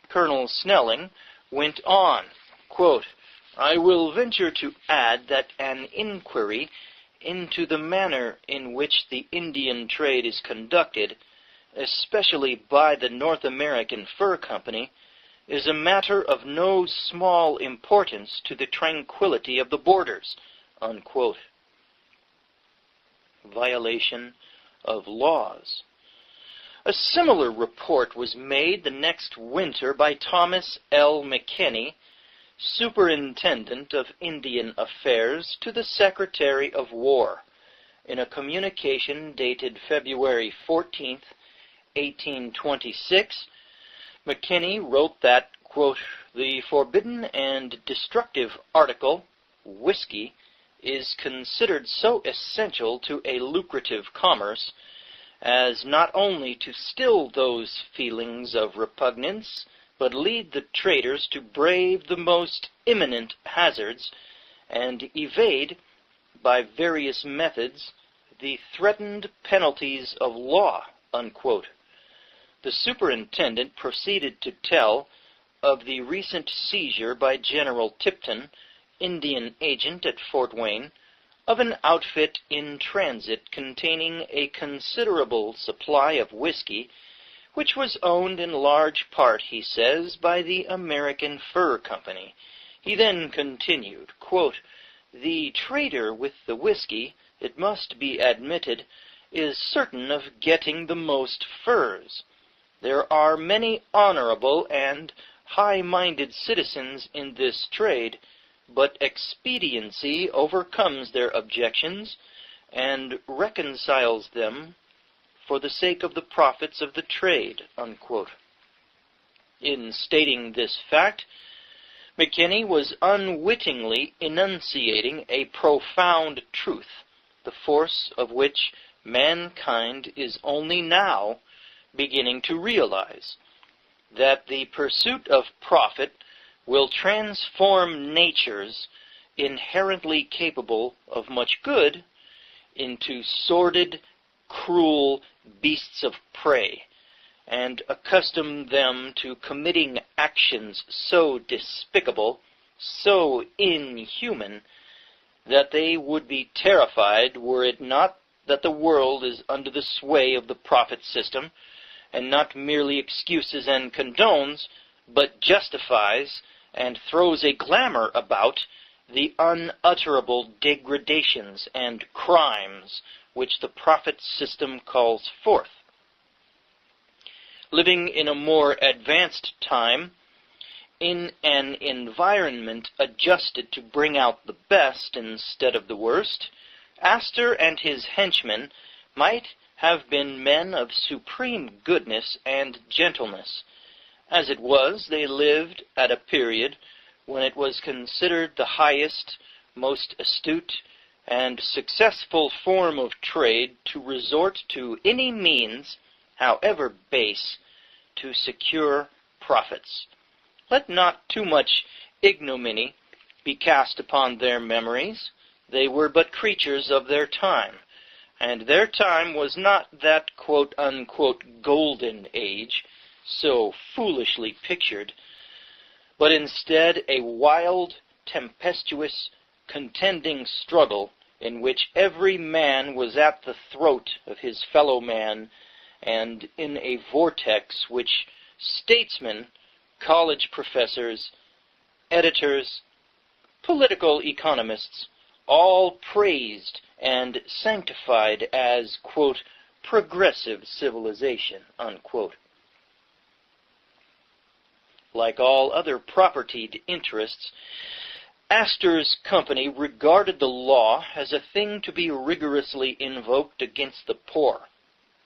Colonel Snelling went on, quote, I will venture to add that an inquiry into the manner in which the Indian trade is conducted, especially by the North American Fur Company, is a matter of no small importance to the tranquility of the borders, unquote. Violation of laws. A similar report was made the next winter by Thomas L. McKinney, Superintendent of Indian Affairs, to the Secretary of War. In a communication dated February 14th, 1826, McKinney wrote that, quote, the forbidden and destructive article, whiskey, is considered so essential to a lucrative commerce as not only to still those feelings of repugnance, but lead the traders to brave the most imminent hazards and evade, by various methods, the threatened penalties of law, unquote. The superintendent proceeded to tell of the recent seizure by General Tipton, Indian agent at Fort Wayne, of an outfit in transit containing a considerable supply of whiskey, which was owned in large part, he says, by the American Fur Company. He then continued, quote, the trader with the whiskey, it must be admitted, is certain of getting the most furs. There are many honorable and high-minded citizens in this trade, but expediency overcomes their objections and reconciles them for the sake of the profits of the trade, unquote. In stating this fact, McKinney was unwittingly enunciating a profound truth, the force of which mankind is only now beginning to realize, that the pursuit of profit will transform natures inherently capable of much good into sordid, cruel beasts of prey, and accustom them to committing actions so despicable, so inhuman, that they would be terrified were it not that the world is under the sway of the profit system, and not merely excuses and condones, but justifies and throws a glamour about the unutterable degradations and crimes which the profit system calls forth. Living in a more advanced time, in an environment adjusted to bring out the best instead of the worst, Astor and his henchmen might have been men of supreme goodness and gentleness. As it was, they lived at a period when it was considered the highest, most astute, and successful form of trade to resort to any means, however base, to secure prophets. Let not too much ignominy be cast upon their memories. They were but creatures of their time, and their time was not that quote-unquote golden age, so foolishly pictured, but instead a wild, tempestuous, contending struggle in which every man was at the throat of his fellow man, and in a vortex which statesmen, college professors, editors, political economists, all praised and sanctified as, quote, progressive civilization, unquote. Like all other propertied interests, Astor's company regarded the law as a thing to be rigorously invoked against the poor,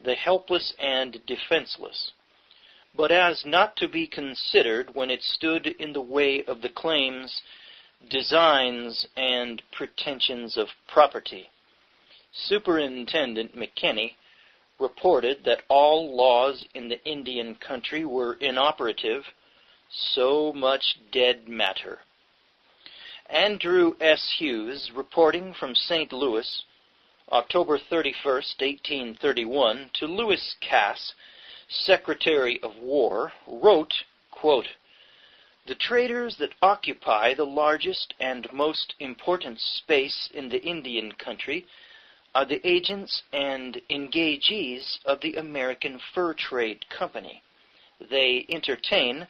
the helpless and defenseless, but as not to be considered when it stood in the way of the claims, designs, and pretensions of property. Superintendent McKinney reported that all laws in the Indian country were inoperative, so much dead matter. Andrew S. Hughes, reporting from St. Louis, October 31st, 1831, to Lewis Cass, Secretary of War, wrote, quote, "The traders that occupy the largest and most important space in the Indian country are the agents and engagees of the American Fur Trade Company. They entertain,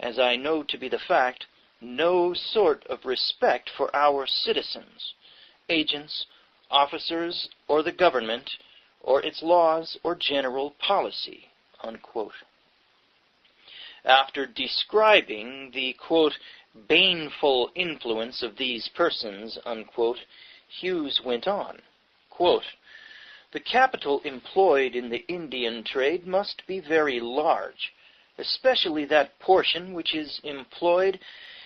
as I know to be the fact, no sort of respect for our citizens, agents, officers, or the government, or its laws or general policy," unquote. After describing the, quote, baneful influence of these persons, unquote, Hughes went on, quote, "The capital employed in the Indian trade must be very large, especially that portion which is employed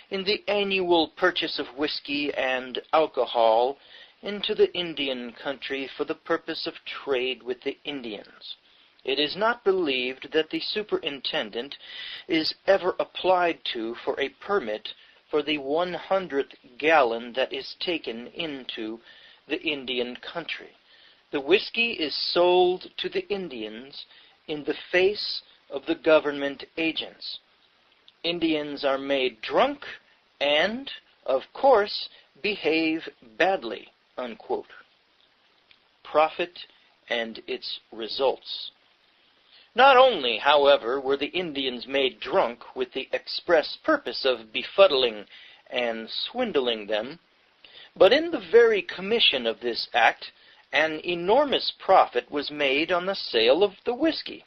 in the annual purchase of whiskey and alcohol into the Indian country for the purpose of trade with the Indians. It is not believed that the superintendent is ever applied to for a permit for the 100th gallon that is taken into the Indian country. The whiskey is sold to the Indians in the face of the government agents. Indians are made drunk and, of course, behave badly," unquote. Profit and its results. Not only, however, were the Indians made drunk with the express purpose of befuddling and swindling them, but in the very commission of this act, an enormous profit was made on the sale of the whiskey.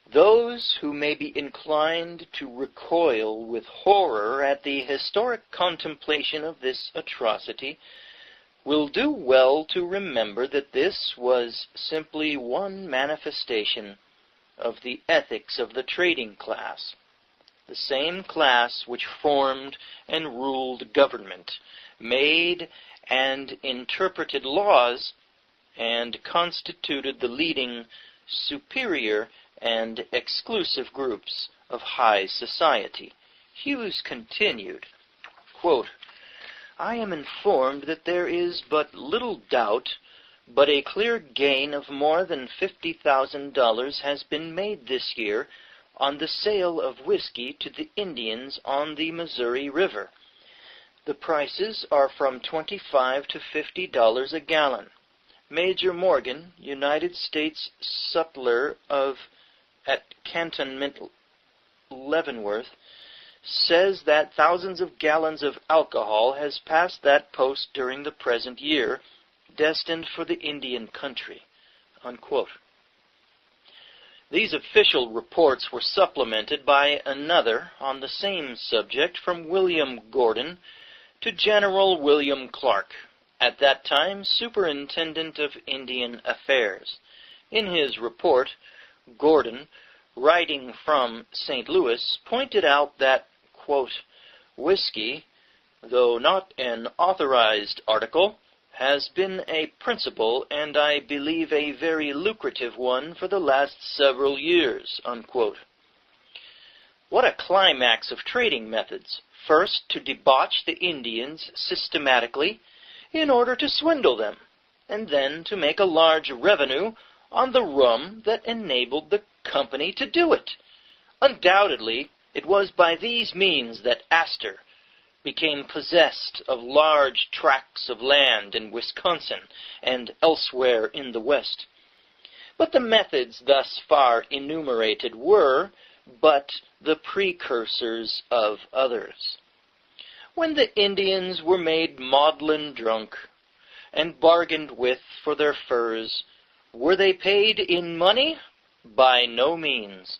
Those who may be inclined to recoil with horror at the historic contemplation of this atrocity will do well to remember that this was simply one manifestation of the ethics of the trading class, the same class which formed and ruled government, made and interpreted laws, and constituted the leading, superior, and exclusive groups of high society. Hughes continued, quote, "I am informed that there is but little doubt but a clear gain of more than $50,000 has been made this year on the sale of whiskey to the Indians on the Missouri River. The prices are from $25 to $50 a gallon. Major Morgan, United States sutler at Cantonment, Leavenworth, says that thousands of gallons of alcohol has passed that post during the present year, destined for the Indian country," unquote. These official reports were supplemented by another on the same subject from William Gordon to General William Clark, at that time Superintendent of Indian Affairs. In his report, Gordon, writing from St. Louis, pointed out that, quote, "Whiskey, though not an authorized article, has been a principal and I believe a very lucrative one for the last several years," unquote. What a climax of trading methods. First, to debauch the Indians systematically in order to swindle them, and then to make a large revenue on the rum that enabled the company to do it. Undoubtedly, it was by these means that Astor became possessed of large tracts of land in Wisconsin and elsewhere in the West. But the methods thus far enumerated were but the precursors of others. When the Indians were made maudlin drunk and bargained with for their furs, were they paid in money? By no means.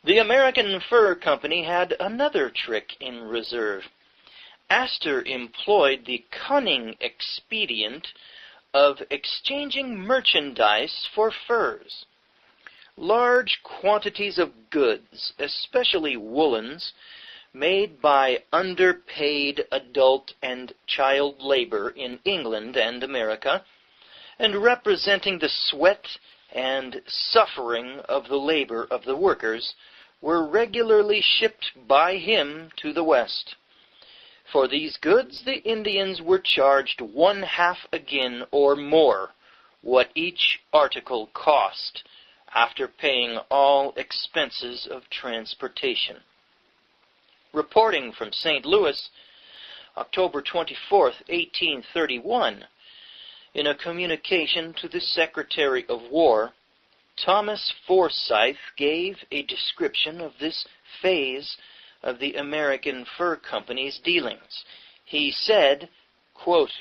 The American Fur Company had another trick in reserve. Astor employed the cunning expedient of exchanging merchandise for furs. Large quantities of goods, especially woolens, made by underpaid adult and child labor in England and America, and representing the sweat and suffering of the labor of the workers, were regularly shipped by him to the West. For these goods the Indians were charged 1/2 again or more what each article cost, after paying all expenses of transportation. Reporting from St. Louis, October 24, 1831, in a communication to the Secretary of War, Thomas Forsyth gave a description of this phase of the American Fur Company's dealings. He said, quote,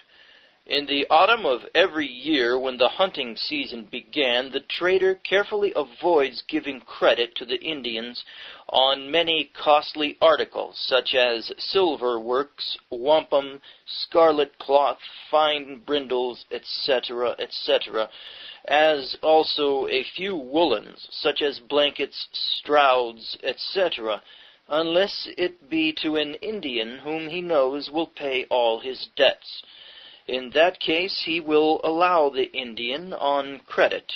"In the autumn of every year when the hunting season began, the trader carefully avoids giving credit to the Indians on many costly articles, such as silver works, wampum, scarlet cloth, fine brindles, etc., etc., as also a few woolens, such as blankets, strouds, etc., unless it be to an Indian whom he knows will pay all his debts. In that case he will allow the Indian on credit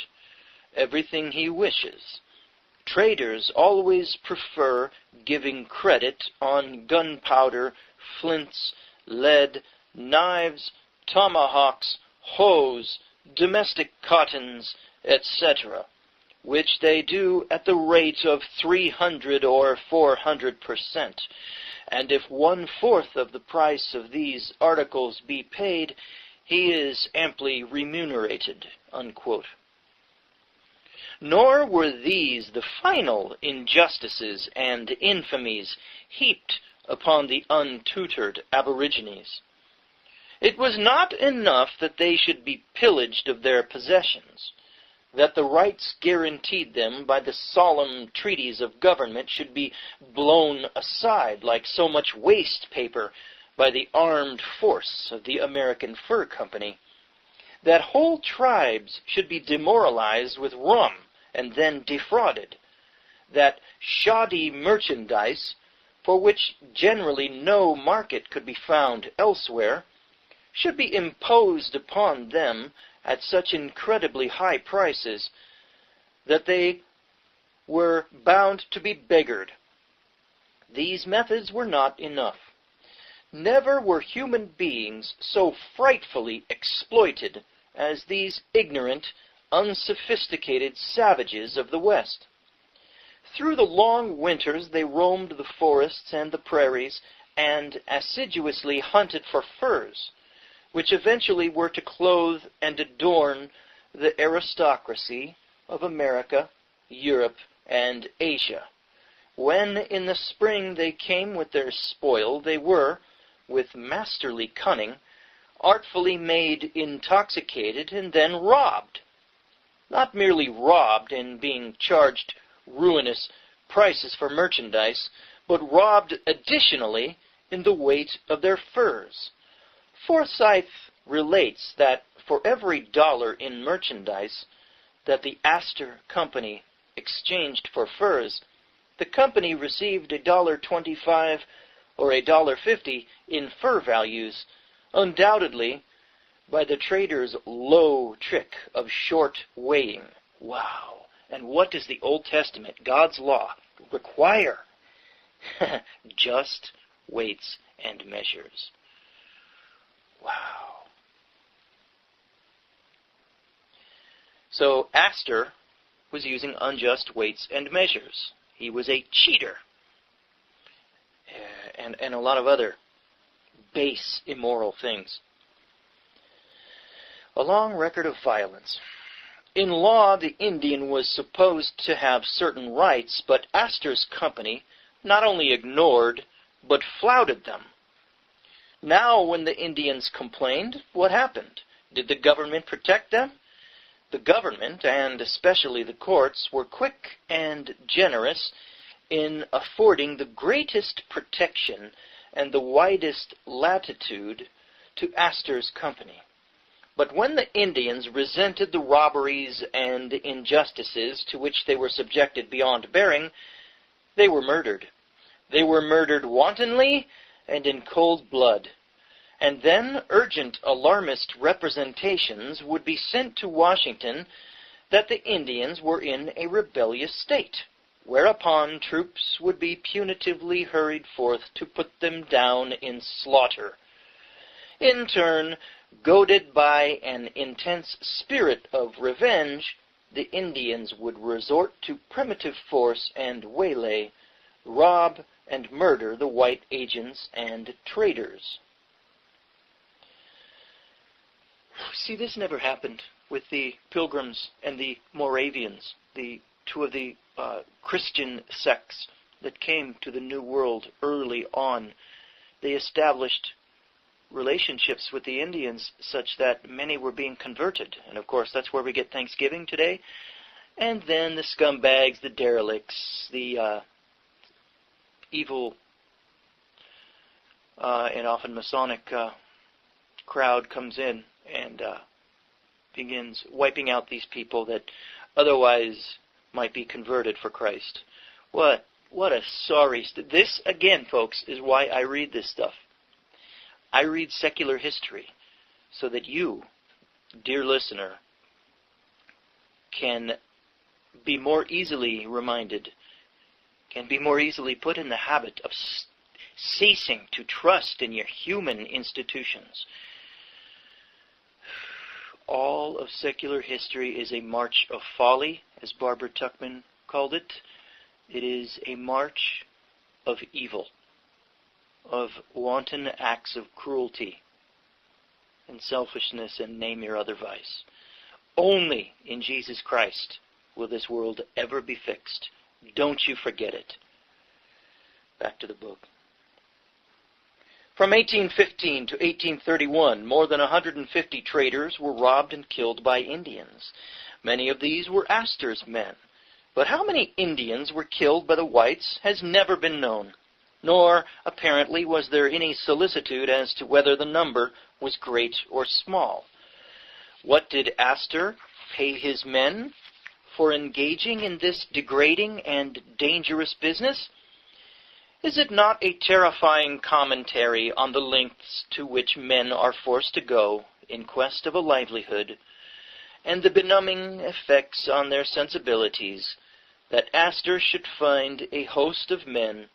everything he wishes. Traders always prefer giving credit on gunpowder, flints, lead, knives, tomahawks, hoes, domestic cottons, etc., which they do at the rate of 300 or 400%, and if 1/4 of the price of these articles be paid, he is amply remunerated." Unquote. Nor were these the final injustices and infamies heaped upon the untutored aborigines. It was not enough that they should be pillaged of their possessions, that the rights guaranteed them by the solemn treaties of government should be blown aside like so much waste paper by the armed force of the American Fur Company, that whole tribes should be demoralized with rum and then defrauded, that shoddy merchandise, for which generally no market could be found elsewhere, should be imposed upon them at such incredibly high prices that they were bound to be beggared. These methods were not enough. Never were human beings so frightfully exploited as these ignorant, unsophisticated savages of the West. Through the long winters they roamed the forests and the prairies, and assiduously hunted for furs, which eventually were to clothe and adorn the aristocracy of America, Europe, and Asia. When in the spring they came with their spoil, they were, with masterly cunning, artfully made intoxicated and then robbed. Not merely robbed in being charged ruinous prices for merchandise, but robbed additionally in the weight of their furs. Forsyth relates that for every $1 in merchandise that the Astor Company exchanged for furs, the company received $1.25 or $1.50 in fur values, undoubtedly by the trader's low trick of short weighing. Wow! And what does the Old Testament, God's law, require? Just weights and measures. Wow. So Astor was using unjust weights and measures. He was a cheater. And a lot of other base, immoral things. A long record of violence. In law, the Indian was supposed to have certain rights, but Astor's company not only ignored, but flouted them. Now, when the Indians complained, what happened? Did the government protect them? The government, and especially the courts, were quick and generous in affording the greatest protection and the widest latitude to Astor's company. But when the Indians resented the robberies and injustices to which they were subjected beyond bearing, they were murdered. They were murdered wantonly and in cold blood. And then urgent alarmist representations would be sent to Washington that the Indians were in a rebellious state, whereupon troops would be punitively hurried forth to put them down in slaughter. In turn, goaded by an intense spirit of revenge, the Indians would resort to primitive force and waylay, rob and murder the white agents and traders. See, this never happened with the Pilgrims and the Moravians, the two of the Christian sects that came to the New World early on. They established relationships with the Indians such that many were being converted. And of course, that's where we get Thanksgiving today. And then the scumbags, the derelicts, the evil and often Masonic crowd comes in and begins wiping out these people that otherwise might be converted for Christ. What a sorry... This, again, folks, is why I read this stuff. I read secular history so that you, dear listener, can be more easily reminded, can be more easily put in the habit of ceasing to trust in your human institutions. All of secular history is a march of folly, as Barbara Tuchman called it. It is a march of evil, of wanton acts of cruelty and selfishness, and name your other vice. Only in Jesus Christ will this world ever be fixed. Don't you forget it. Back to the book. From 1815 to 1831, more than 150 traders were robbed and killed by Indians. Many of these were Astor's men. But how many Indians were killed by the whites has never been known, nor apparently was there any solicitude as to whether the number was great or small. What did Astor pay his men for engaging in this degrading and dangerous business? Is it not a terrifying commentary on the lengths to which men are forced to go in quest of a livelihood, and the benumbing effects on their sensibilities, that Astor should find a host of men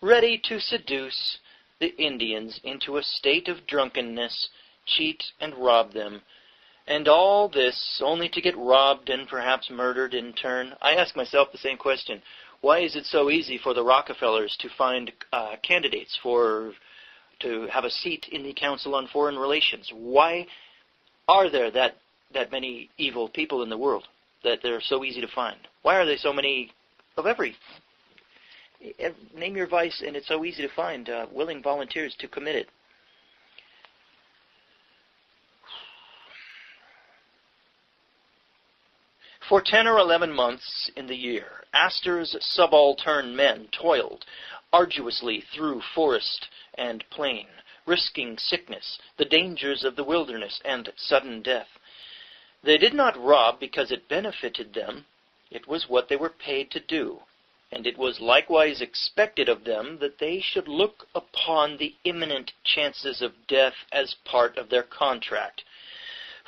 ready to seduce the Indians into a state of drunkenness, cheat and rob them, and all this only to get robbed and perhaps murdered in turn? I ask myself the same question. Why is it so easy for the Rockefellers to find candidates to have a seat in the Council on Foreign Relations? Why are there that many evil people in the world, that they're so easy to find? Why are there so many of every... Name your vice, and it's so easy to find willing volunteers to commit it. For 10 or 11 months in the year, Astor's subaltern men toiled arduously through forest and plain, risking sickness, the dangers of the wilderness, and sudden death. They did not rob because it benefited them. It was what they were paid to do, and it was likewise expected of them that they should look upon the imminent chances of death as part of their contract.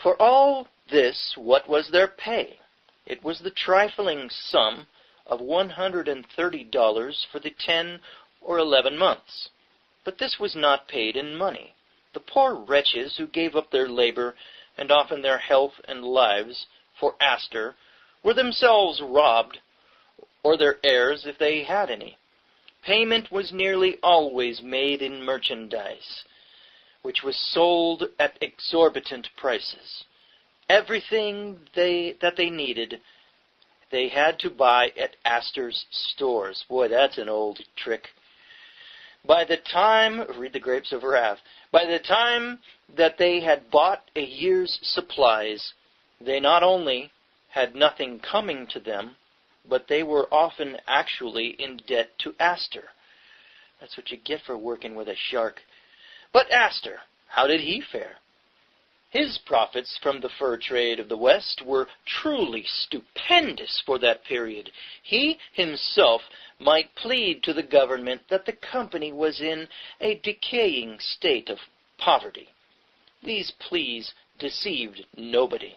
For all this, what was their pay? It was the trifling sum of $130 for the 10 or 11 months. But this was not paid in money. The poor wretches who gave up their labor, and often their health and lives, for Astor, were themselves robbed, or their heirs if they had any. Payment was nearly always made in merchandise, which was sold at exorbitant prices. Everything that they needed, they had to buy at Astor's stores. Boy, that's an old trick. By the time, read The Grapes of Wrath, by the time that they had bought a year's supplies, they not only had nothing coming to them, but they were often actually in debt to Astor. That's what you get for working with a shark. But Astor, how did he fare? His profits from the fur trade of the West were truly stupendous for that period. He himself might plead to the government that the company was in a decaying state of poverty. These pleas deceived nobody.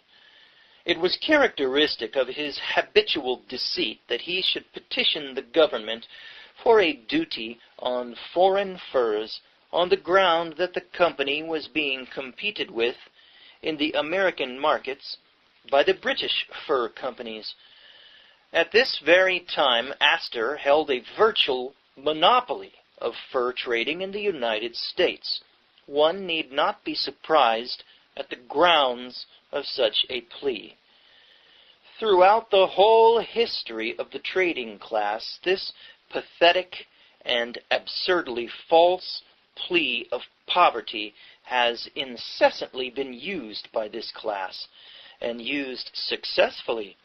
It was characteristic of his habitual deceit that he should petition the government for a duty on foreign furs on the ground that the company was being competed with in the American markets by the British fur companies. At this very time, Astor held a virtual monopoly of fur trading in the United States. One need not be surprised at the grounds of such a plea. Throughout the whole history of the trading class, this pathetic and absurdly false plea of poverty has incessantly been used by this class, and used successfully,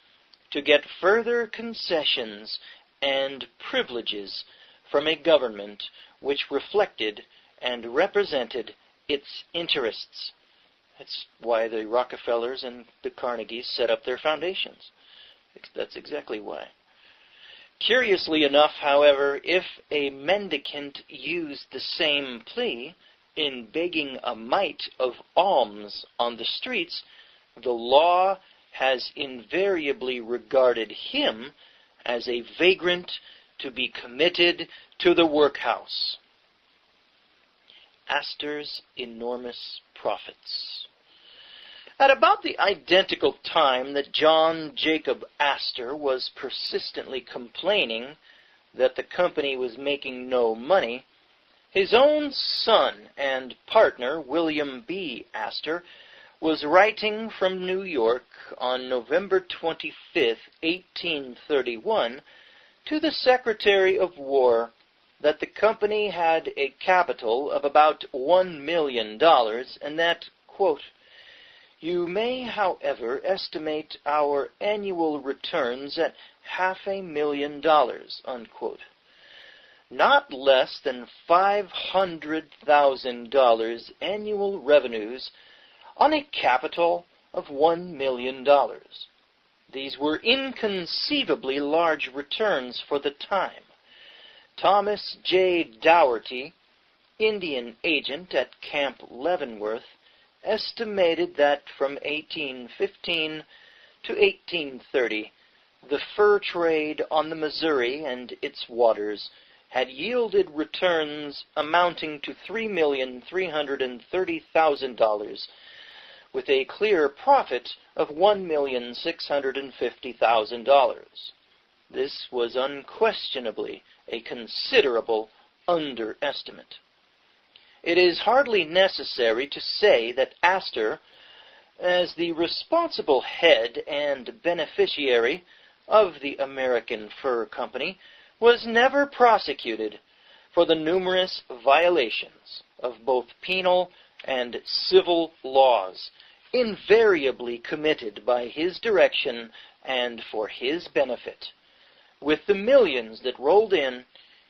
to get further concessions and privileges from a government which reflected and represented its interests. That's why the Rockefellers and the Carnegies set up their foundations. That's exactly why. Curiously enough, however, if a mendicant used the same plea in begging a mite of alms on the streets, the law has invariably regarded him as a vagrant to be committed to the workhouse. Astor's enormous profits. At about the identical time that John Jacob Astor was persistently complaining that the company was making no money, his own son and partner, William B. Astor, was writing from New York on November 25, 1831, to the Secretary of War that the company had a capital of about $1 million, and that, quote, "You may, however, estimate our annual returns at $500,000, unquote. Not less than $500,000 annual revenues on a capital of $1 million. These were inconceivably large returns for the time. Thomas J. Dougherty, Indian agent at Camp Leavenworth, estimated that from 1815 to 1830, the fur trade on the Missouri and its waters had yielded returns amounting to $3,330,000, with a clear profit of $1,650,000. This was unquestionably a considerable underestimate. It is hardly necessary to say that Astor, as the responsible head and beneficiary of the American Fur Company, was never prosecuted for the numerous violations of both penal and civil laws invariably committed by his direction and for his benefit. With the millions that rolled in,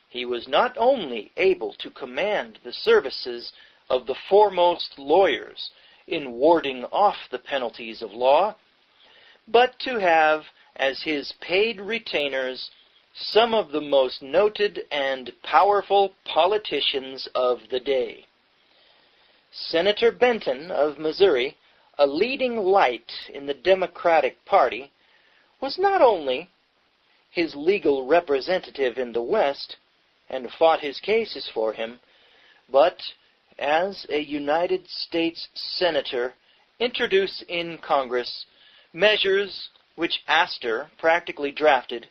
he was not only able to command the services of the foremost lawyers in warding off the penalties of law, but to have as his paid retainers some of the most noted and powerful politicians of the day. Senator Benton of Missouri, a leading light in the Democratic Party, was not only his legal representative in the West, and fought his cases for him, but as a United States Senator introduced in Congress measures which Astor practically drafted,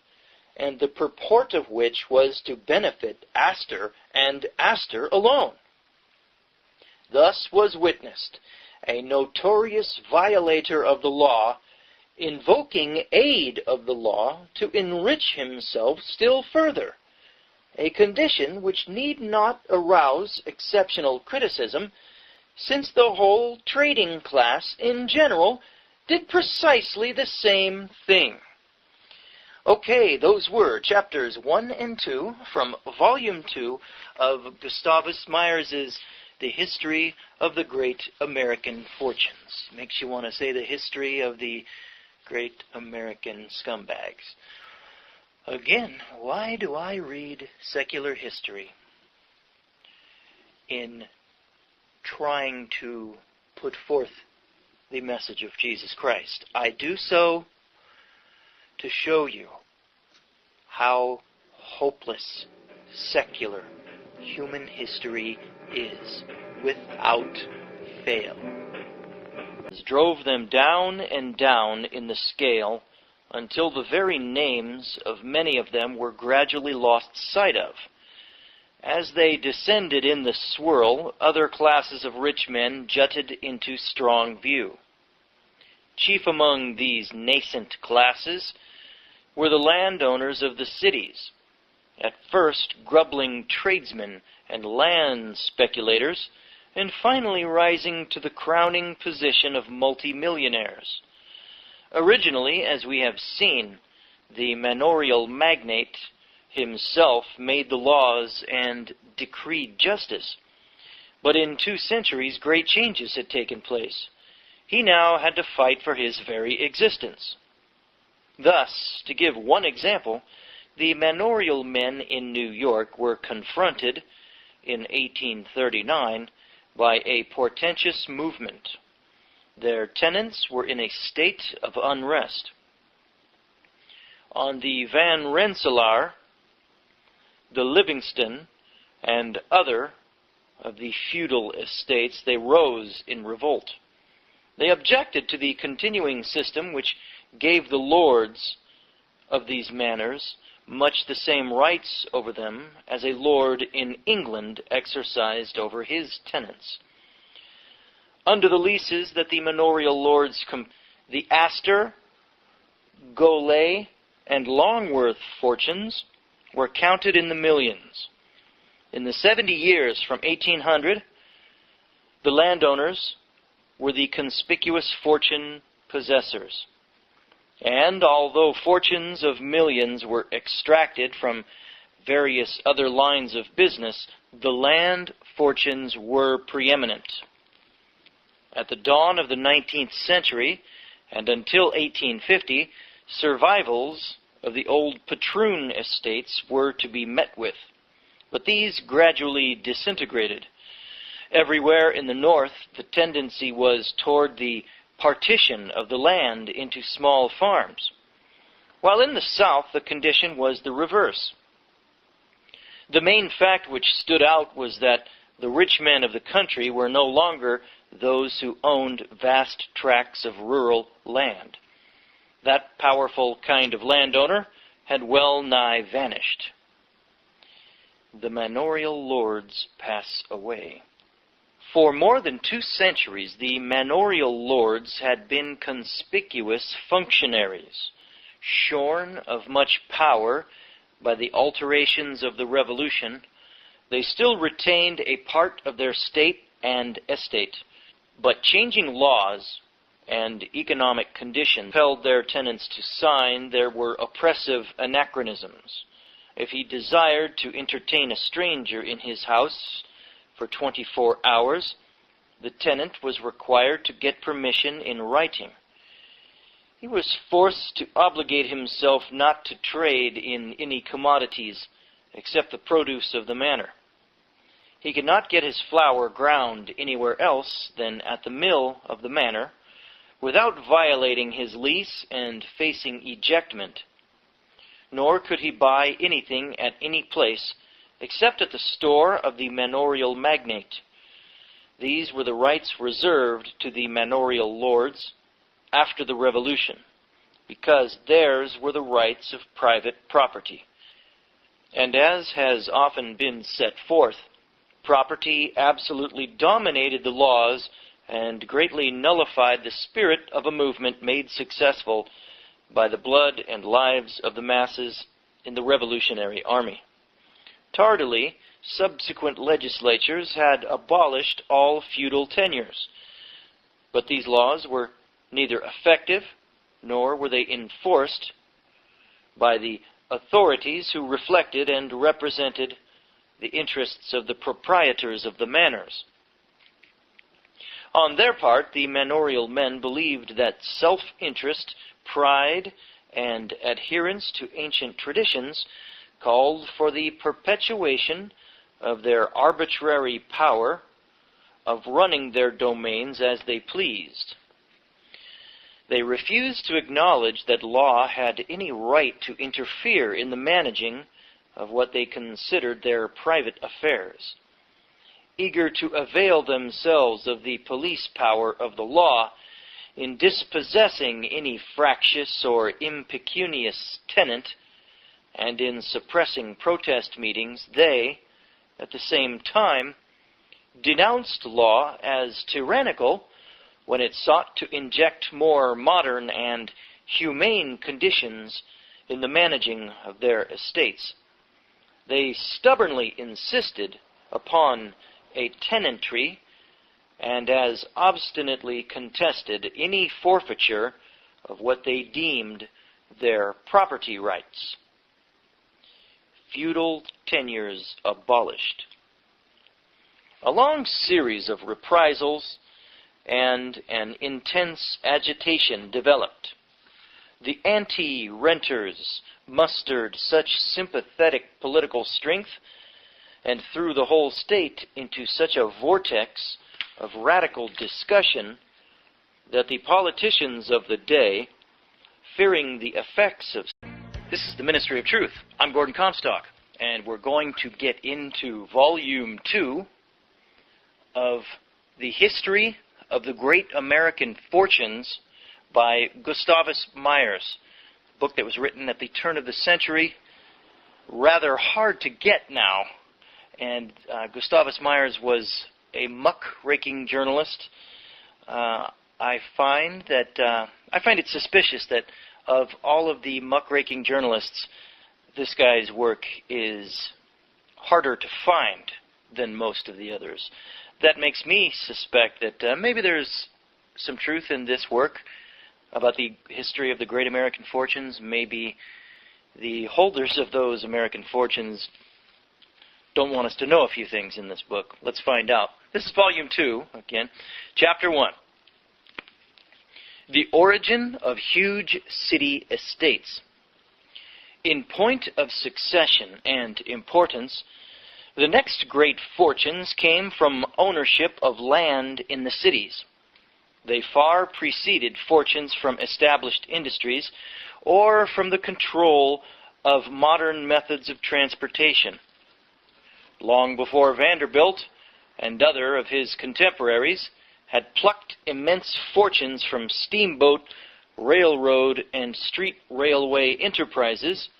and the purport of which was to benefit Astor and Astor alone. Thus was witnessed a notorious violator of the law invoking aid of the law to enrich himself still further, a condition which need not arouse exceptional criticism, since the whole trading class in general did precisely the same thing. Okay, those were chapters 1 and 2 from Volume 2 of Gustavus Myers's The History of the Great American Fortunes. Makes you want to say the history of the great American scumbags. Again, why do I read secular history? In trying to put forth the message of Jesus Christ. I do so to show you how hopeless secular human history is without fail. Drove them down and down in the scale until the very names of many of them were gradually lost sight of. As they descended in the swirl, other classes of rich men jutted into strong view. Chief among these nascent classes were the landowners of the cities, at first grubbling tradesmen and land speculators, and finally rising to the crowning position of multimillionaires. Originally, as we have seen, the manorial magnate himself made the laws and decreed justice. But in 2 centuries, great changes had taken place. He now had to fight for his very existence. Thus, to give one example, the manorial men in New York were confronted in 1839 by a portentous movement. Their tenants were in a state of unrest. On the Van Rensselaer, the Livingston, and other of the feudal estates, they rose in revolt. They objected to the continuing system which gave the lords of these manors much the same rights over them as a lord in England exercised over his tenants. Under the leases that the manorial lords the Astor, Golay, and Longworth fortunes were counted in the millions. In the 70 years from 1800, the landowners were the conspicuous fortune possessors. And although fortunes of millions were extracted from various other lines of business, the land fortunes were preeminent. At the dawn of the 19th century, and until 1850, survivals of the old patroon estates were to be met with. But these gradually disintegrated. Everywhere in the north, the tendency was toward the partition of the land into small farms, while in the south the condition was the reverse. The main fact which stood out was that the rich men of the country were no longer those who owned vast tracts of rural land. That powerful kind of landowner had well nigh vanished. The manorial lords pass away. For more than 2 centuries, the manorial lords had been conspicuous functionaries. Shorn of much power by the alterations of the Revolution, they still retained a part of their state and estate. But changing laws and economic conditions compelled their tenants to sign. There were oppressive anachronisms. If he desired to entertain a stranger in his house for 24 hours, the tenant was required to get permission in writing. He was forced to obligate himself not to trade in any commodities except the produce of the manor. He could not get his flour ground anywhere else than at the mill of the manor without violating his lease and facing ejectment. Nor could he buy anything at any place except at the store of the manorial magnate. These were the rights reserved to the manorial lords after the Revolution, because theirs were the rights of private property. And as has often been set forth, property absolutely dominated the laws and greatly nullified the spirit of a movement made successful by the blood and lives of the masses in the Revolutionary Army. Tardily, subsequent legislatures had abolished all feudal tenures, but these laws were neither effective nor were they enforced by the authorities who reflected and represented the interests of the proprietors of the manors. On their part, the manorial men believed that self-interest, pride, and adherence to ancient traditions called for the perpetuation of their arbitrary power of running their domains as they pleased. They refused to acknowledge that law had any right to interfere in the managing of what they considered their private affairs. Eager to avail themselves of the police power of the law in dispossessing any fractious or impecunious tenant, and in suppressing protest meetings, they, at the same time, denounced law as tyrannical when it sought to inject more modern and humane conditions in the managing of their estates. They stubbornly insisted upon a tenantry, and as obstinately contested any forfeiture of what they deemed their property rights. Feudal tenures abolished. A long series of reprisals and an intense agitation developed. The anti-renters mustered such sympathetic political strength and threw the whole state into such a vortex of radical discussion that the politicians of the day, fearing the effects of... This is the Ministry of Truth. I'm Gordon Comstock, and we're going to get into Volume 2 of The History of the Great American Fortunes by Gustavus Myers, a book that was written at the turn of the century, rather hard to get now. And Gustavus Myers was a muckraking journalist. I find it suspicious that of all of the muckraking journalists, this guy's work is harder to find than most of the others. That makes me suspect that maybe there's some truth in this work about the history of the great American fortunes. Maybe the holders of those American fortunes don't want us to know a few things in this book. Let's find out. This is Volume 2, again, Chapter 1. The Origin of Huge City Estates. In point of succession and importance, the next great fortunes came from ownership of land in the cities. They far preceded fortunes from established industries or from the control of modern methods of transportation. Long before Vanderbilt and other of his contemporaries had plucked immense fortunes from steamboat, railroad, and street railway enterprises,